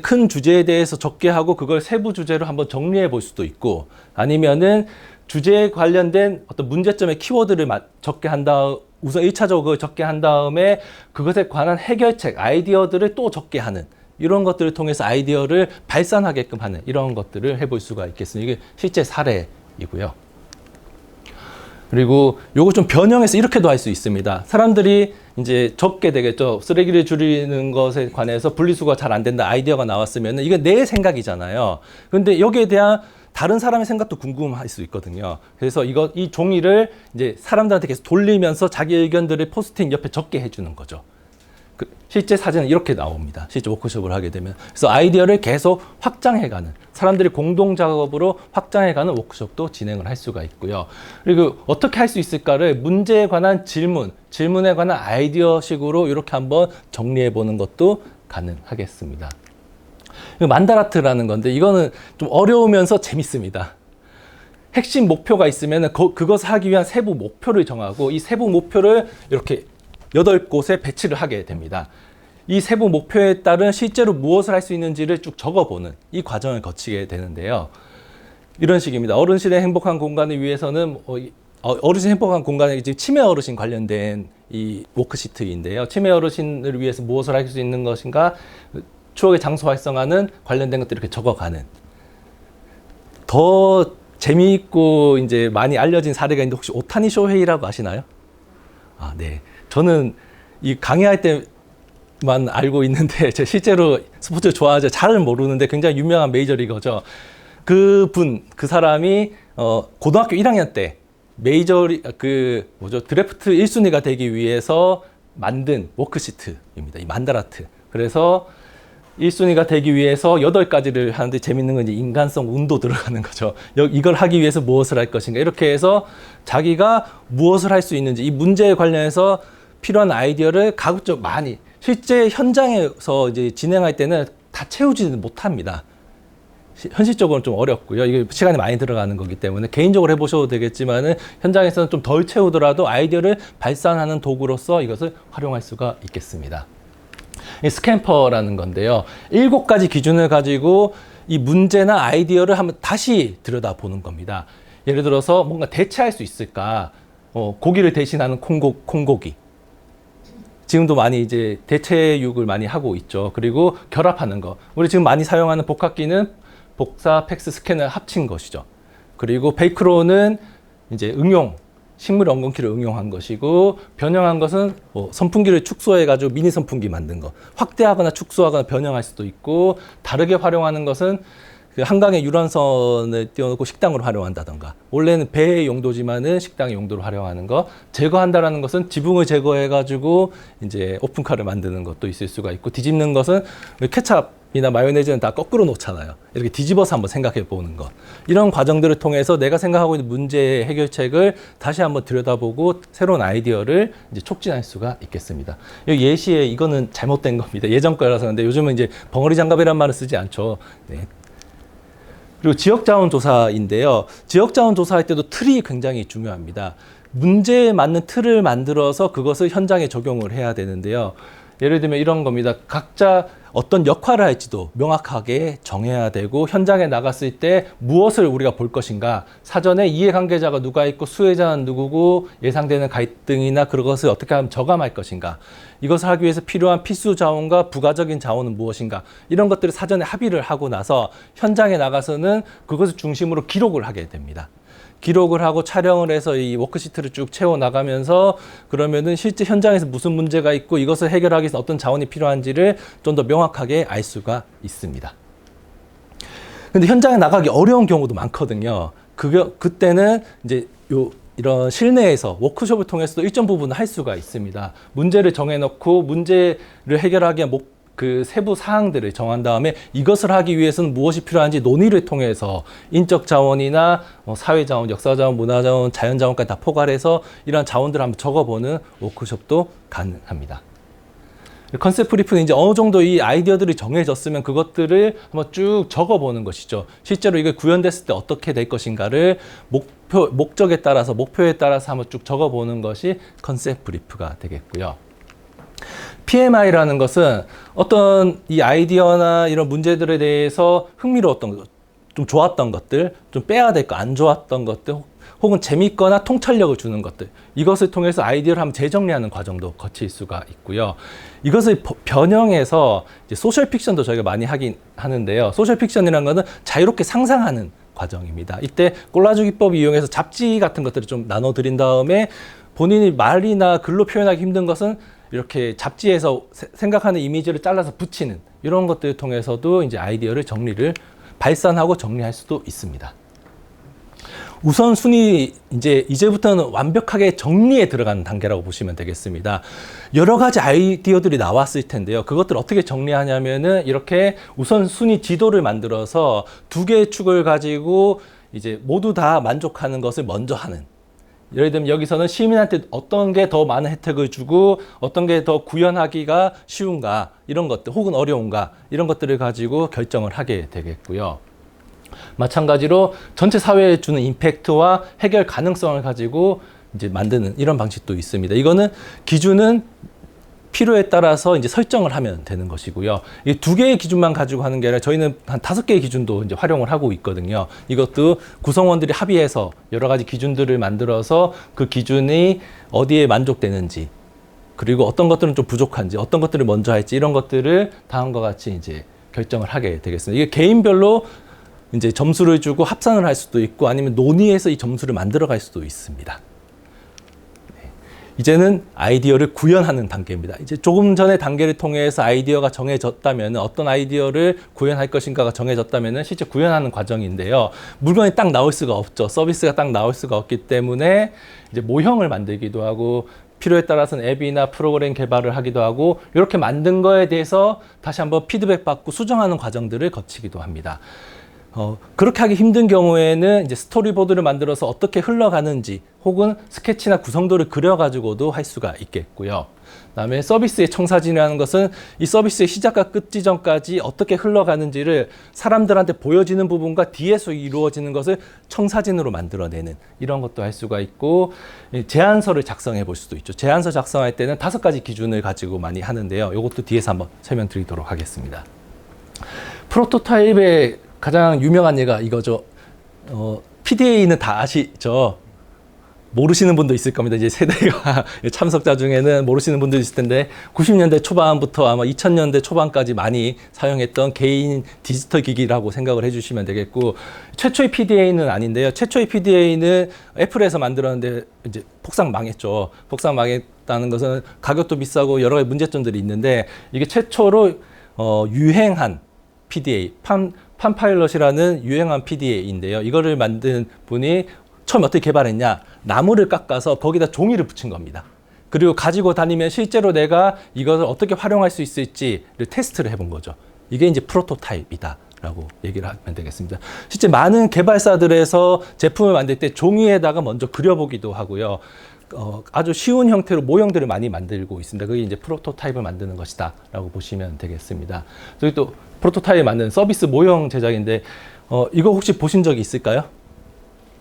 큰 주제에 대해서 적게 하고 그걸 세부 주제로 한번 정리해 볼 수도 있고, 아니면은 주제에 관련된 어떤 문제점의 키워드를 적게 한 다음, 우선 1차적으로 그걸 적게 한 다음에 그것에 관한 해결책, 아이디어들을 또 적게 하는, 이런 것들을 통해서 아이디어를 발산하게끔 하는, 이런 것들을 해볼 수가 있겠습니다. 이게 실제 사례이고요. 그리고 요거 좀 변형해서 이렇게도 할 수 있습니다. 사람들이 이제 적게 되겠죠. 쓰레기를 줄이는 것에 관해서 분리수거가 잘 안 된다 아이디어가 나왔으면 이건 내 생각이잖아요. 근데 여기에 대한 다른 사람의 생각도 궁금할 수 있거든요. 그래서 이 종이를 이제 사람들한테 계속 돌리면서 자기 의견들을 포스트잇 옆에 적게 해주는 거죠. 실제 사진은 이렇게 나옵니다. 실제 워크숍을 하게 되면. 그래서 아이디어를 계속 확장해가는, 사람들이 공동 작업으로 확장해가는 워크숍도 진행을 할 수가 있고요. 그리고 어떻게 할 수 있을까를 문제에 관한 질문에 관한 아이디어식으로 이렇게 한번 정리해보는 것도 가능하겠습니다. 만다라트라는 건데 이거는 좀 어려우면서 재밌습니다. 핵심 목표가 있으면 그것을 하기 위한 세부 목표를 정하고 이 세부 목표를 이렇게 8곳에 배치를 하게 됩니다. 이 세부 목표에 따른 실제로 무엇을 할 수 있는지를 쭉 적어보는 이 과정을 거치게 되는데요. 이런 식입니다. 어르신의 행복한 공간을 위해서는 어르신 행복한 공간에 이제 치매 어르신 관련된 이 워크시트인데요. 치매 어르신을 위해서 무엇을 할 수 있는 것인가, 추억의 장소 활성화는 관련된 것들 이렇게 적어가는. 더 재미있고 이제 많이 알려진 사례가 있는데 혹시 오타니 쇼헤이라고 아시나요? 아, 네. 저는 이 강의할 때만 알고 있는데 제 실제로 스포츠 좋아하지 잘은 모르는데 굉장히 유명한 메이저리거죠. 그 사람이 고등학교 1학년 때 드래프트 1순위가 되기 위해서 만든 워크시트입니다. 이 만다라트. 그래서 1순위가 되기 위해서 8가지를 하는데 재밌는 건 이제 인간성 운도 들어가는 거죠. 이걸 하기 위해서 무엇을 할 것인가. 이렇게 해서 자기가 무엇을 할 수 있는지 이 문제에 관련해서 필요한 아이디어를 가급적 많이 실제 현장에서 이제 진행할 때는 다 채우지는 못합니다. 현실적으로는 좀 어렵고요. 이게 시간이 많이 들어가는 거기 때문에 개인적으로 해보셔도 되겠지만은 현장에서는 좀 덜 채우더라도 아이디어를 발산하는 도구로서 이것을 활용할 수가 있겠습니다. 이 스캠퍼라는 건데요. 7가지 기준을 가지고 이 문제나 아이디어를 한번 다시 들여다보는 겁니다. 예를 들어서 뭔가 대체할 수 있을까? 고기를 대신하는 콩고기. 지금도 많이 이제 대체육을 많이 하고 있죠. 그리고 결합하는 거. 우리 지금 많이 사용하는 복합기는 복사, 팩스, 스캔을 합친 것이죠. 그리고 베이크로는 이제 식물 엉겅퀴를 응용한 것이고, 변형한 것은 선풍기를 축소해가지고 미니 선풍기 만든 거. 확대하거나 축소하거나 변형할 수도 있고, 다르게 활용하는 것은 그 한강에 유람선을 띄워놓고 식당으로 활용한다던가, 원래는 배의 용도지만은 식당의 용도로 활용하는 거. 제거한다라는 것은 지붕을 제거해가지고 이제 오픈카를 만드는 것도 있을 수가 있고, 뒤집는 것은 케찹이나 마요네즈는 다 거꾸로 놓잖아요. 이렇게 뒤집어서 한번 생각해 보는 것. 이런 과정들을 통해서 내가 생각하고 있는 문제의 해결책을 다시 한번 들여다보고 새로운 아이디어를 이제 촉진할 수가 있겠습니다. 여기 예시에 이거는 잘못된 겁니다. 예전 거라서. 근데 요즘은 이제 벙어리 장갑이란 말을 쓰지 않죠. 네. 그리고 지역자원조사인데요. 지역자원조사할 때도 틀이 굉장히 중요합니다. 문제에 맞는 틀을 만들어서 그것을 현장에 적용을 해야 되는데요. 예를 들면 이런 겁니다. 각자 어떤 역할을 할지도 명확하게 정해야 되고, 현장에 나갔을 때 무엇을 우리가 볼 것인가, 사전에 이해관계자가 누가 있고 수혜자는 누구고 예상되는 갈등이나 그것을 어떻게 하면 저감할 것인가, 이것을 하기 위해서 필요한 필수 자원과 부가적인 자원은 무엇인가, 이런 것들을 사전에 합의를 하고 나서 현장에 나가서는 그것을 중심으로 기록을 하게 됩니다. 기록을 하고 촬영을 해서 이 워크시트를 쭉 채워 나가면서, 그러면은 실제 현장에서 무슨 문제가 있고 이것을 해결하기 위해서 어떤 자원이 필요한지를 좀 더 명확하게 알 수가 있습니다. 근데 현장에 나가기 어려운 경우도 많거든요. 그때는 이제 이런 실내에서 워크숍을 통해서도 일정 부분을 할 수가 있습니다. 문제를 정해놓고 문제를 해결하기 위한 그 세부 사항들을 정한 다음에 이것을 하기 위해서는 무엇이 필요한지 논의를 통해서 인적 자원이나 사회 자원, 역사 자원, 문화 자원, 자연 자원까지 다 포괄해서 이러한 자원들을 한번 적어보는 워크숍도 가능합니다. 컨셉트 브리프는 이제 어느 정도 이 아이디어들이 정해졌으면 그것들을 한번 쭉 적어보는 것이죠. 실제로 이게 구현됐을 때 어떻게 될 것인가를 목적에 따라서, 목표에 따라서 한번 쭉 적어보는 것이 컨셉트 브리프가 되겠고요. PMI라는 것은 어떤 이 아이디어나 이런 문제들에 대해서 흥미로웠던 것, 좀 좋았던 것들, 좀 빼야 될 거, 안 좋았던 것들, 혹은 재밌거나 통찰력을 주는 것들, 이것을 통해서 아이디어를 한번 재정리하는 과정도 거칠 수가 있고요. 이것을 변형해서 이제 소셜 픽션도 저희가 많이 하긴 하는데요. 소셜 픽션이라는 것은 자유롭게 상상하는 과정입니다. 이때 콜라주 기법을 이용해서 잡지 같은 것들을 좀 나눠드린 다음에 본인이 말이나 글로 표현하기 힘든 것은 이렇게 잡지에서 생각하는 이미지를 잘라서 붙이는 이런 것들을 통해서도 이제 아이디어를 발산하고 정리할 수도 있습니다. 우선순위, 이제부터는 완벽하게 정리에 들어가는 단계라고 보시면 되겠습니다. 여러 가지 아이디어들이 나왔을 텐데요. 그것들을 어떻게 정리하냐면은 이렇게 우선순위 지도를 만들어서 2개의 축을 가지고 이제 모두 다 만족하는 것을 먼저 하는. 예를 들면 여기서는 시민한테 어떤 게 더 많은 혜택을 주고 어떤 게 더 구현하기가 쉬운가, 이런 것들, 혹은 어려운가, 이런 것들을 가지고 결정을 하게 되겠고요. 마찬가지로 전체 사회에 주는 임팩트와 해결 가능성을 가지고 이제 만드는 이런 방식도 있습니다. 이거는 기준은 필요에 따라서 이제 설정을 하면 되는 것이고요. 이 2개의 기준만 가지고 하는 게 아니라 저희는 한 5개의 기준도 이제 활용을 하고 있거든요. 이것도 구성원들이 합의해서 여러 가지 기준들을 만들어서 그 기준이 어디에 만족되는지, 그리고 어떤 것들은 좀 부족한지, 어떤 것들을 먼저 할지, 이런 것들을 다음과 같이 이제 결정을 하게 되겠습니다. 이게 개인별로 이제 점수를 주고 합산을 할 수도 있고, 아니면 논의해서 이 점수를 만들어 갈 수도 있습니다. 이제는 아이디어를 구현하는 단계입니다. 이제 조금 전에 단계를 통해서 아이디어가 정해졌다면 어떤 아이디어를 구현할 것인가가 정해졌다면 실제 구현하는 과정인데요. 물건이 딱 나올 수가 없죠. 서비스가 딱 나올 수가 없기 때문에 이제 모형을 만들기도 하고 필요에 따라서는 앱이나 프로그램 개발을 하기도 하고 이렇게 만든 거에 대해서 다시 한번 피드백 받고 수정하는 과정들을 거치기도 합니다. 그렇게 하기 힘든 경우에는 이제 스토리보드를 만들어서 어떻게 흘러가는지 혹은 스케치나 구성도를 그려가지고도 할 수가 있겠고요. 그다음에 서비스의 청사진이라는 것은 이 서비스의 시작과 끝 지점까지 어떻게 흘러가는지를 사람들한테 보여지는 부분과 뒤에서 이루어지는 것을 청사진으로 만들어내는 이런 것도 할 수가 있고 제안서를 작성해 볼 수도 있죠. 제안서 작성할 때는 5가지 기준을 가지고 많이 하는데요. 이것도 뒤에서 한번 설명드리도록 하겠습니다. 프로토타입의 가장 유명한 예가 이거죠. PDA는 다 아시죠? 모르시는 분도 있을 겁니다. 이제 세대가 참석자 중에는 모르시는 분도 있을 텐데 90년대 초반부터 아마 2000년대 초반까지 많이 사용했던 개인 디지털 기기라고 생각을 해주시면 되겠고 최초의 PDA는 아닌데요. 최초의 PDA는 애플에서 만들었는데 이제 폭삭 망했죠. 폭삭 망했다는 것은 가격도 비싸고 여러 가지 문제점들이 있는데 이게 최초로 유행한 PDA, 판파일럿이라는 유행한 PDA인데요. 이거를 만든 분이 처음 어떻게 개발했냐? 나무를 깎아서 거기다 종이를 붙인 겁니다. 그리고 가지고 다니면 실제로 내가 이것을 어떻게 활용할 수 있을지를 테스트를 해본 거죠. 이게 이제 프로토타입이다라고 얘기를 하면 되겠습니다. 실제 많은 개발사들에서 제품을 만들 때 종이에다가 먼저 그려보기도 하고요. 아주 쉬운 형태로 모형들을 많이 만들고 있습니다. 그게 이제 프로토타입을 만드는 것이다라고 보시면 되겠습니다. 저희 또 프로토타입 만드는 서비스 모형 제작인데 이거 혹시 보신 적이 있을까요?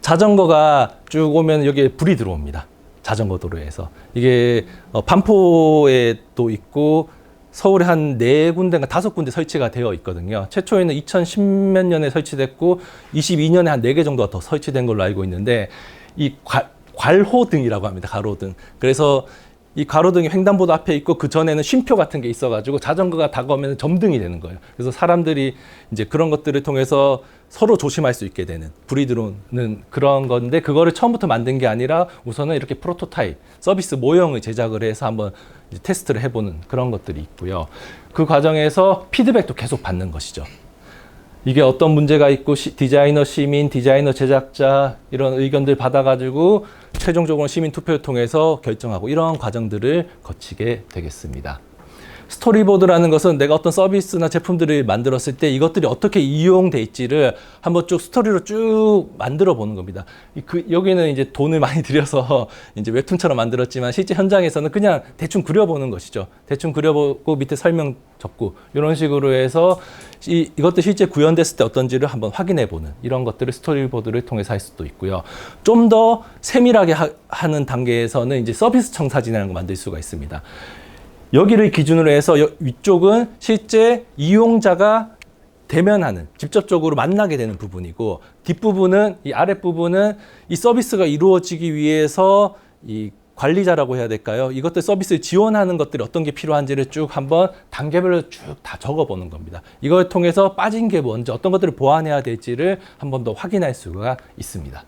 자전거가 쭉 오면 여기에 불이 들어옵니다. 자전거 도로에서. 이게 반포에도 있고 서울에 한 4군데인가 5군데 설치가 되어 있거든요. 최초에는 2010몇 년에 설치됐고 22년에 한 4개 정도가 더 설치된 걸로 알고 있는데 이 괄호등이라고 합니다. 가로등. 그래서 이 가로등이 횡단보도 앞에 있고 그 전에는 쉼표 같은 게 있어가지고 자전거가 다가오면 점등이 되는 거예요. 그래서 사람들이 이제 그런 것들을 통해서 서로 조심할 수 있게 되는 불이 들어오는 그런 건데 그거를 처음부터 만든 게 아니라 우선은 이렇게 프로토타입 서비스 모형을 제작을 해서 한번 이제 테스트를 해보는 그런 것들이 있고요. 그 과정에서 피드백도 계속 받는 것이죠. 이게 어떤 문제가 있고 디자이너 시민, 디자이너 제작자 이런 의견들 받아가지고 최종적으로 시민 투표를 통해서 결정하고 이런 과정들을 거치게 되겠습니다. 스토리보드라는 것은 내가 어떤 서비스나 제품들을 만들었을 때 이것들이 어떻게 이용될지를 한번 쭉 스토리로 쭉 만들어 보는 겁니다. 여기는 이제 돈을 많이 들여서 이제 웹툰처럼 만들었지만 실제 현장에서는 그냥 대충 그려보는 것이죠. 대충 그려보고 밑에 설명 적고 이런 식으로 해서 이것도 실제 구현됐을 때 어떤지를 한번 확인해 보는 이런 것들을 스토리보드를 통해서 할 수도 있고요. 좀 더 세밀하게 하는 단계에서는 이제 서비스 청사진이라는 걸 만들 수가 있습니다. 여기를 기준으로 해서 위쪽은 실제 이용자가 대면하는, 직접적으로 만나게 되는 부분이고 뒷부분은, 이 아랫부분은 이 서비스가 이루어지기 위해서 이 관리자라고 해야 될까요? 이것들 서비스를 지원하는 것들이 어떤 게 필요한지를 쭉 한번 단계별로 쭉 다 적어보는 겁니다. 이걸 통해서 빠진 게 뭔지, 어떤 것들을 보완해야 될지를 한 번 더 확인할 수가 있습니다.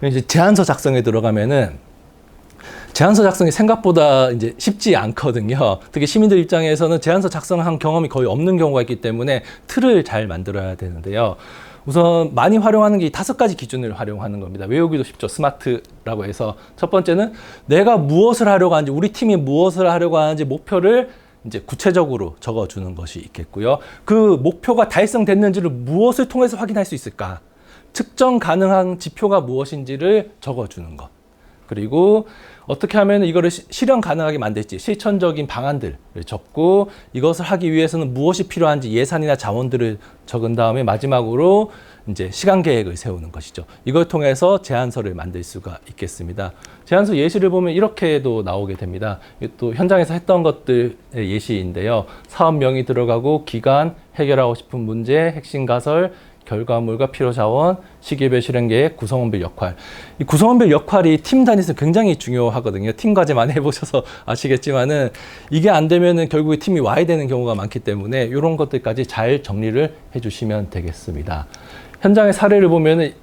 이제 제안서 작성에 들어가면은 제안서 작성이 생각보다 이제 쉽지 않거든요. 특히 시민들 입장에서는 제안서 작성한 경험이 거의 없는 경우가 있기 때문에 틀을 잘 만들어야 되는데요. 우선 많이 활용하는 게 5가지 기준을 활용하는 겁니다. 외우기도 쉽죠. 스마트라고 해서 첫 번째는 내가 무엇을 하려고 하는지, 우리 팀이 무엇을 하려고 하는지 목표를 이제 구체적으로 적어주는 것이 있겠고요. 그 목표가 달성됐는지를 무엇을 통해서 확인할 수 있을까? 측정 가능한 지표가 무엇인지를 적어주는 것. 그리고 어떻게 하면 이거를 실현 가능하게 만들지, 실천적인 방안들을 적고 이것을 하기 위해서는 무엇이 필요한지 예산이나 자원들을 적은 다음에 마지막으로 이제 시간 계획을 세우는 것이죠. 이걸 통해서 제안서를 만들 수가 있겠습니다. 제안서 예시를 보면 이렇게도 나오게 됩니다. 또 현장에서 했던 것들의 예시인데요. 사업명이 들어가고 기간, 해결하고 싶은 문제, 핵심 가설, 결과물과 필요 자원, 시기별 실행계획, 구성원별 역할. 이 구성원별 역할이 팀 단위에서 굉장히 중요하거든요. 팀 과제 많이 해보셔서 아시겠지만은 이게 안 되면은 결국에 팀이 와야 되는 경우가 많기 때문에 이런 것들까지 잘 정리를 해주시면 되겠습니다. 현장의 사례를 보면은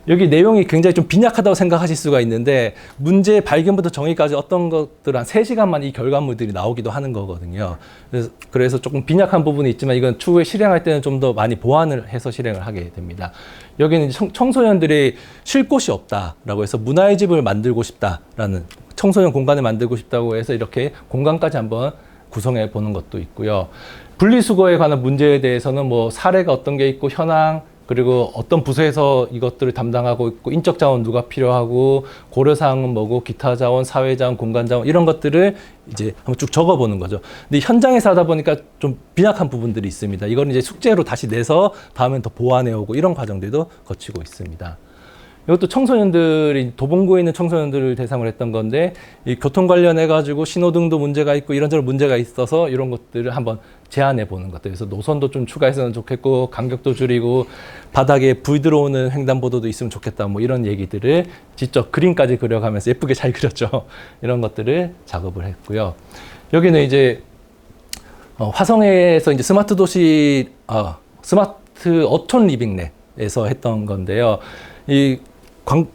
여기 내용이 굉장히 좀 빈약하다고 생각하실 수가 있는데 문제 발견부터 정의까지 어떤 것들 한 3시간만 이 결과물들이 나오기도 하는 거거든요. 그래서 조금 빈약한 부분이 있지만 이건 추후에 실행할 때는 좀 더 많이 보완을 해서 실행을 하게 됩니다. 여기는 청소년들이 쉴 곳이 없다라고 해서 문화의 집을 만들고 싶다라는 청소년 공간을 만들고 싶다고 해서 이렇게 공간까지 한번 구성해 보는 것도 있고요. 분리수거에 관한 문제에 대해서는 뭐 사례가 어떤 게 있고 현황 그리고 어떤 부서에서 이것들을 담당하고 있고 인적 자원 누가 필요하고 고려 사항은 뭐고 기타 자원, 사회 자원, 공간 자원 이런 것들을 이제 한번 쭉 적어 보는 거죠. 근데 현장에서 하다 보니까 좀 빈약한 부분들이 있습니다. 이걸 이제 숙제로 다시 내서 다음엔 더 보완해 오고 이런 과정들도 거치고 있습니다. 이것도 청소년들이 도봉구에 있는 청소년들을 대상으로 했던 건데 이 교통 관련해 가지고 신호등도 문제가 있고 이런저런 문제가 있어서 이런 것들을 한번 제안해 보는 것들. 그래서 노선도 좀 추가했으면 좋겠고 간격도 줄이고 바닥에 불 들어오는 횡단보도도 있으면 좋겠다 뭐 이런 얘기들을 직접 그림까지 그려가면서 예쁘게 잘 그렸죠. 이런 것들을 작업을 했고요. 여기는 이제 화성에서 이제 스마트 도시 스마트 어촌 리빙넷에서 했던 건데요. 이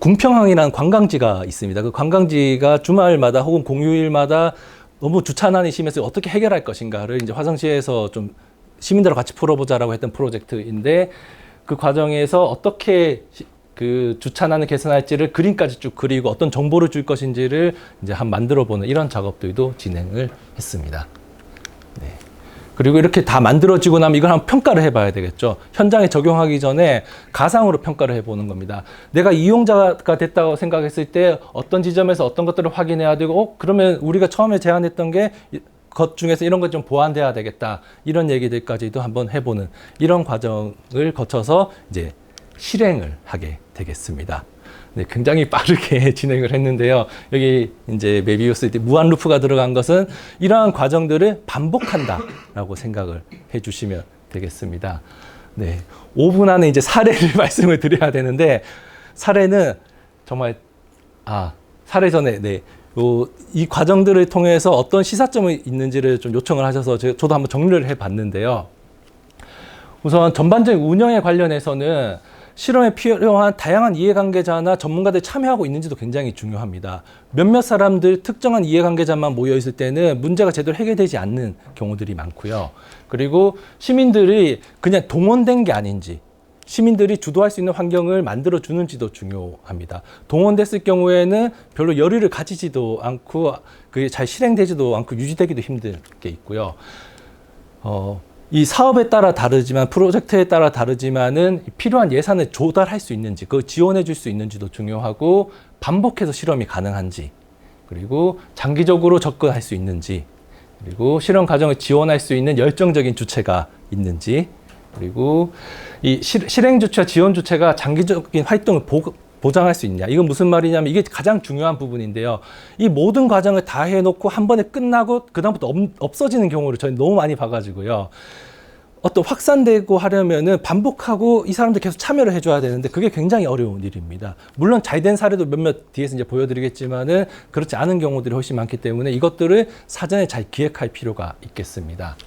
궁평항이라는 관광지가 있습니다. 그 관광지가 주말마다 혹은 공휴일마다 너무 주차난이 심해서 어떻게 해결할 것인가를 이제 화성시에서 좀 시민들과 같이 풀어보자라고 했던 프로젝트인데 그 과정에서 어떻게 그 주차난을 개선할지를 그림까지 쭉 그리고 어떤 정보를 줄 것인지를 이제 만들어보는 이런 작업들도 진행을 했습니다. 네. 그리고 이렇게 다 만들어지고 나면 이걸 한번 평가를 해봐야 되겠죠. 현장에 적용하기 전에 가상으로 평가를 해보는 겁니다. 내가 이용자가 됐다고 생각했을 때 어떤 지점에서 어떤 것들을 확인해야 되고 그러면 우리가 처음에 제안했던 게 것 중에서 이런 것 좀 보완돼야 되겠다. 이런 얘기들까지도 한번 해보는 이런 과정을 거쳐서 이제 실행을 하게 되겠습니다. 네, 굉장히 빠르게 진행을 했는데요. 여기 이제 메비우스 무한 루프가 들어간 것은 이러한 과정들을 반복한다라고 생각을 해주시면 되겠습니다. 네, 5분 안에 이제 사례를 말씀을 드려야 되는데 사례는 정말 사례 전에 이 과정들을 통해서 어떤 시사점이 있는지를 좀 요청을 하셔서 저도 한번 정리를 해봤는데요. 우선 전반적인 운영에 관련해서는 실험에 필요한 다양한 이해관계자나 전문가들이 참여하고 있는지도 굉장히 중요합니다. 몇몇 사람들, 특정한 이해관계자만 모여있을 때는 문제가 제대로 해결되지 않는 경우들이 많고요. 그리고 시민들이 그냥 동원된 게 아닌지, 시민들이 주도할 수 있는 환경을 만들어주는지도 중요합니다. 동원됐을 경우에는 별로 열의를 가지지도 않고, 그게 잘 실행되지도 않고 유지되기도 힘든 게 있고요. 이 사업에 따라 다르지만 프로젝트에 따라 다르지만은 필요한 예산을 조달할 수 있는지 그걸 지원해 줄 수 있는지도 중요하고 반복해서 실험이 가능한지 그리고 장기적으로 접근할 수 있는지 그리고 실험 과정을 지원할 수 있는 열정적인 주체가 있는지 그리고 이 실행 주체와 지원 주체가 장기적인 활동을 보장할 수 있냐. 이건 무슨 말이냐면 이게 가장 중요한 부분인데요. 이 모든 과정을 다 해놓고 한 번에 끝나고 그다음부터 없어지는 경우를 저희 너무 많이 봐가지고요. 어떤 확산되고 하려면은 반복하고 이 사람들 계속 참여를 해줘야 되는데 그게 굉장히 어려운 일입니다. 물론 잘 된 사례도 몇몇 뒤에서 이제 보여드리겠지만은 그렇지 않은 경우들이 훨씬 많기 때문에 이것들을 사전에 잘 기획할 필요가 있겠습니다.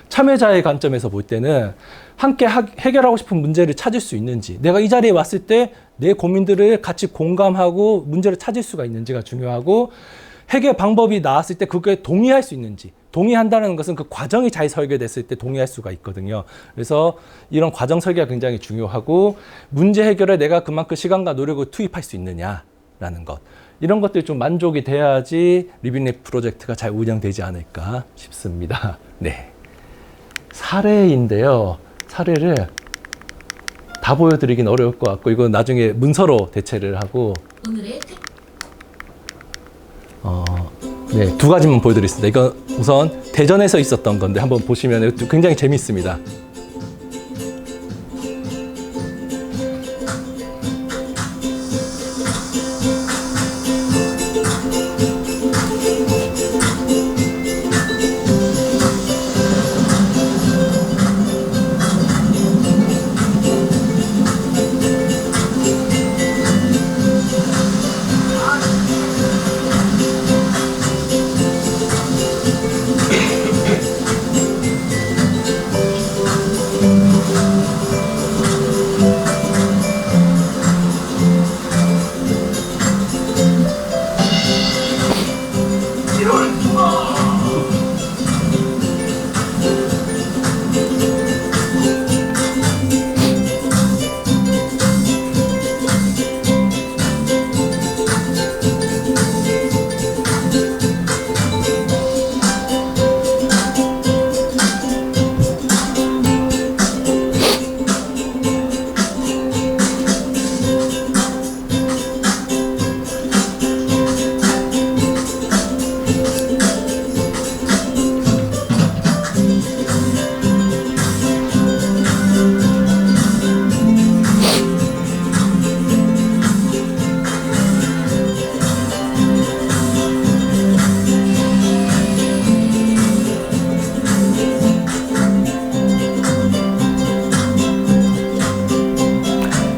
참여자의 관점에서 볼 때는 함께 해결하고 싶은 문제를 찾을 수 있는지 내가 이 자리에 왔을 때 내 고민들을 같이 공감하고 문제를 찾을 수가 있는지가 중요하고 해결 방법이 나왔을 때 그거에 동의할 수 있는지 동의한다는 것은 그 과정이 잘 설계됐을 때 동의할 수가 있거든요. 그래서 이런 과정 설계가 굉장히 중요하고 문제 해결에 내가 그만큼 시간과 노력을 투입할 수 있느냐라는 것 이런 것들이 좀 만족이 돼야지 리빙넷 프로젝트가 잘 운영되지 않을까 싶습니다. 네, 사례인데요. 사례를 다 보여드리긴 어려울 것 같고 이건 나중에 문서로 대체를 하고
오늘의
네, 두 가지만 보여드리겠습니다. 이건 우선 대전에서 있었던 건데 한번 보시면 굉장히 재밌습니다.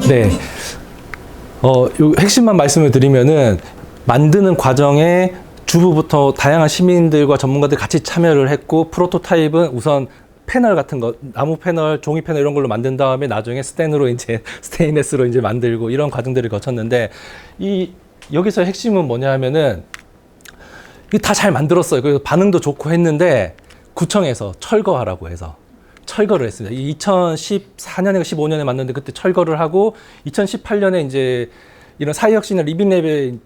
네. 요 핵심만 말씀을 드리면은 만드는 과정에 주부부터 다양한 시민들과 전문가들 같이 참여를 했고 프로토타입은 우선 패널 같은 거, 나무 패널, 종이 패널 이런 걸로 만든 다음에 나중에 스테인레스로 이제 만들고 이런 과정들을 거쳤는데 여기서 핵심은 뭐냐 하면은 이게 다 잘 만들었어요. 그래서 반응도 좋고 했는데 구청에서 철거하라고 해서 철거를 했습니다. 2014년인가 15년에 만났는데 그때 철거를 하고 2018년에 이제 이런 사회혁신이나 리빙랩의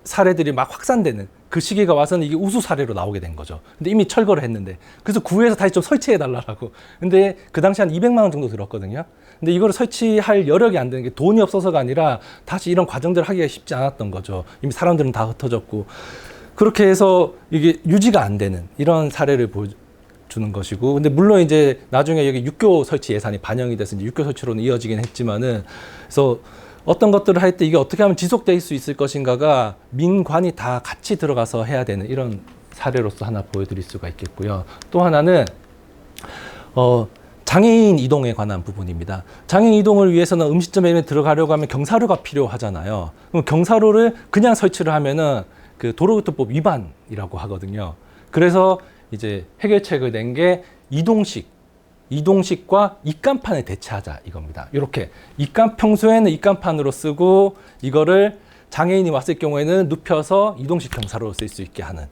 사례들이 막 확산되는 그 시기가 와서는 이게 우수 사례로 나오게 된 거죠. 근데 이미 철거를 했는데 그래서 구에서 다시 좀 설치해 달라고. 근데 그 당시 한 200만 원 정도 들었거든요. 근데 이거를 설치할 여력이 안 되는 게 돈이 없어서가 아니라 다시 이런 과정들을 하기가 쉽지 않았던 거죠. 이미 사람들은 다 흩어졌고 그렇게 해서 이게 유지가 안 되는 이런 사례를 보여주는 것이고, 근데 물론 이제 나중에 여기 육교 설치 예산이 반영이 돼서 이제 육교 설치로는 이어지긴 했지만은, 그래서 어떤 것들을 할 때 이게 어떻게 하면 지속될 수 있을 것인가가 민관이 다 같이 들어가서 해야 되는 이런 사례로서 하나 보여드릴 수가 있겠고요. 또 하나는 장애인 이동에 관한 부분입니다. 장애인 이동을 위해서는 음식점에 들어가려고 하면 경사로가 필요하잖아요. 그럼 경사로를 그냥 설치를 하면은 그 도로교통법 위반이라고 하거든요. 그래서 이제 해결책을 낸 게 이동식과 입간판을 대체하자 이겁니다. 이렇게 평소에는 입간판으로 쓰고 이거를 장애인이 왔을 경우에는 눕혀서 이동식 경사로로 쓸 수 있게 하는.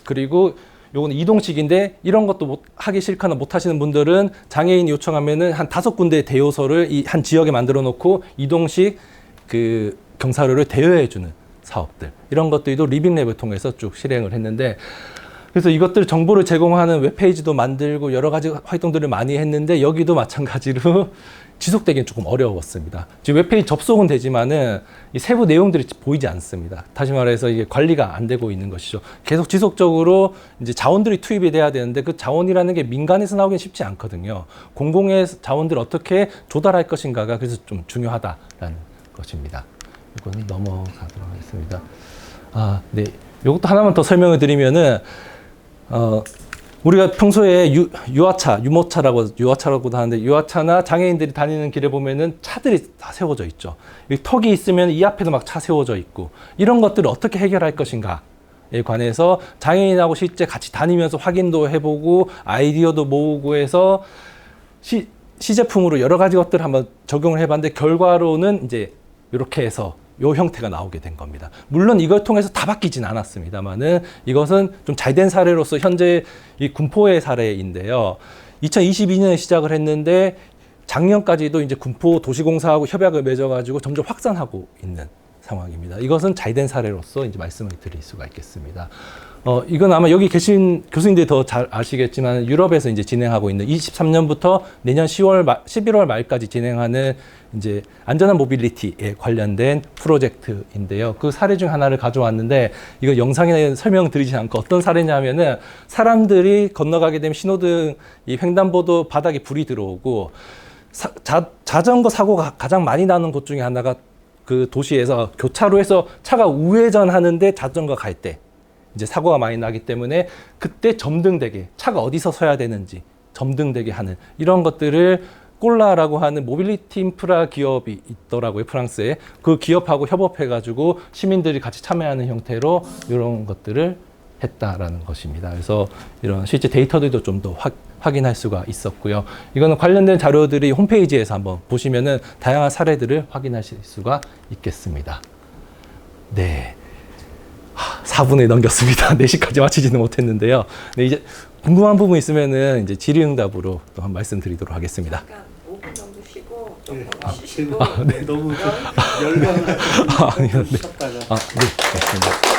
그리고 요거는 이동식인데 이런 것도 하기 싫거나 못 하시는 분들은 장애인이 요청하면은 한 5군데 대여소를 이 한 지역에 만들어 놓고 이동식 그 경사로를 대여해 주는 사업들, 이런 것들도 리빙랩을 통해서 쭉 실행을 했는데, 그래서 이것들 정보를 제공하는 웹페이지도 만들고 여러 가지 활동들을 많이 했는데 여기도 마찬가지로 지속되기는 조금 어려웠습니다. 지금 웹페이지 접속은 되지만은 이 세부 내용들이 보이지 않습니다. 다시 말해서 이게 관리가 안 되고 있는 것이죠. 계속 지속적으로 이제 자원들이 투입이 돼야 되는데 그 자원이라는 게 민간에서 나오기는 쉽지 않거든요. 공공의 자원들을 어떻게 조달할 것인가가 그래서 좀 중요하다라는 것입니다. 이거는 넘어가도록 하겠습니다. 네. 이것도 하나만 더 설명을 드리면은, 우리가 평소에 유모차라고도 하는데, 유아차나 장애인들이 다니는 길에 보면은 차들이 다 세워져 있죠. 턱이 있으면 이 앞에도 막 차 세워져 있고, 이런 것들을 어떻게 해결할 것인가에 관해서 장애인하고 실제 같이 다니면서 확인도 해보고, 아이디어도 모으고 해서 시제품으로 여러 가지 것들을 한번 적용을 해봤는데, 결과로는 이제 이렇게 해서 요 형태가 나오게 된 겁니다. 물론 이걸 통해서 다 바뀌진 않았습니다만은 이것은 좀 잘된 사례로서 현재 이 군포의 사례인데요. 2022년에 시작을 했는데 작년까지도 이제 군포 도시공사하고 협약을 맺어가지고 점점 확산하고 있는 상황입니다. 이것은 잘된 사례로서 이제 말씀을 드릴 수가 있겠습니다. 이건 아마 여기 계신 교수님들이 더 잘 아시겠지만 유럽에서 이제 진행하고 있는 23년부터 내년 11월 말까지 진행하는 이제 안전한 모빌리티에 관련된 프로젝트인데요. 그 사례 중 하나를 가져왔는데, 이거 영상에 설명드리지 않고 어떤 사례냐면은 사람들이 건너가게 되면 신호등 이 횡단보도 바닥에 불이 들어오고 자전거 사고가 가장 많이 나는 곳 중에 하나가 그 도시에서 교차로에서 차가 우회전하는데 자전거 갈 때 이제 사고가 많이 나기 때문에 그때 점등되게 차가 어디서 서야 되는지 점등되게 하는 이런 것들을 꼴라라고 하는 모빌리티 인프라 기업이 있더라고요, 프랑스에. 그 기업하고 협업해가지고 시민들이 같이 참여하는 형태로 이런 것들을 했다라는 것입니다. 그래서 이런 실제 데이터들도 좀 더 확인할 수가 있었고요. 이거는 관련된 자료들이 홈페이지에서 한번 보시면은 다양한 사례들을 확인하실 수가 있겠습니다. 네. 4분에 넘겼습니다. 4시까지 마치지는 못했는데요. 네, 이제 궁금한 부분 있으면은 이제 질의응답으로 또 한 말씀드리도록 하겠습니다.
잠깐 5분 정도 쉬고 조금
네.
쉬시고
네. 너무 열받아서
아니요, 네.
쉬었다가
네, 맞습니다.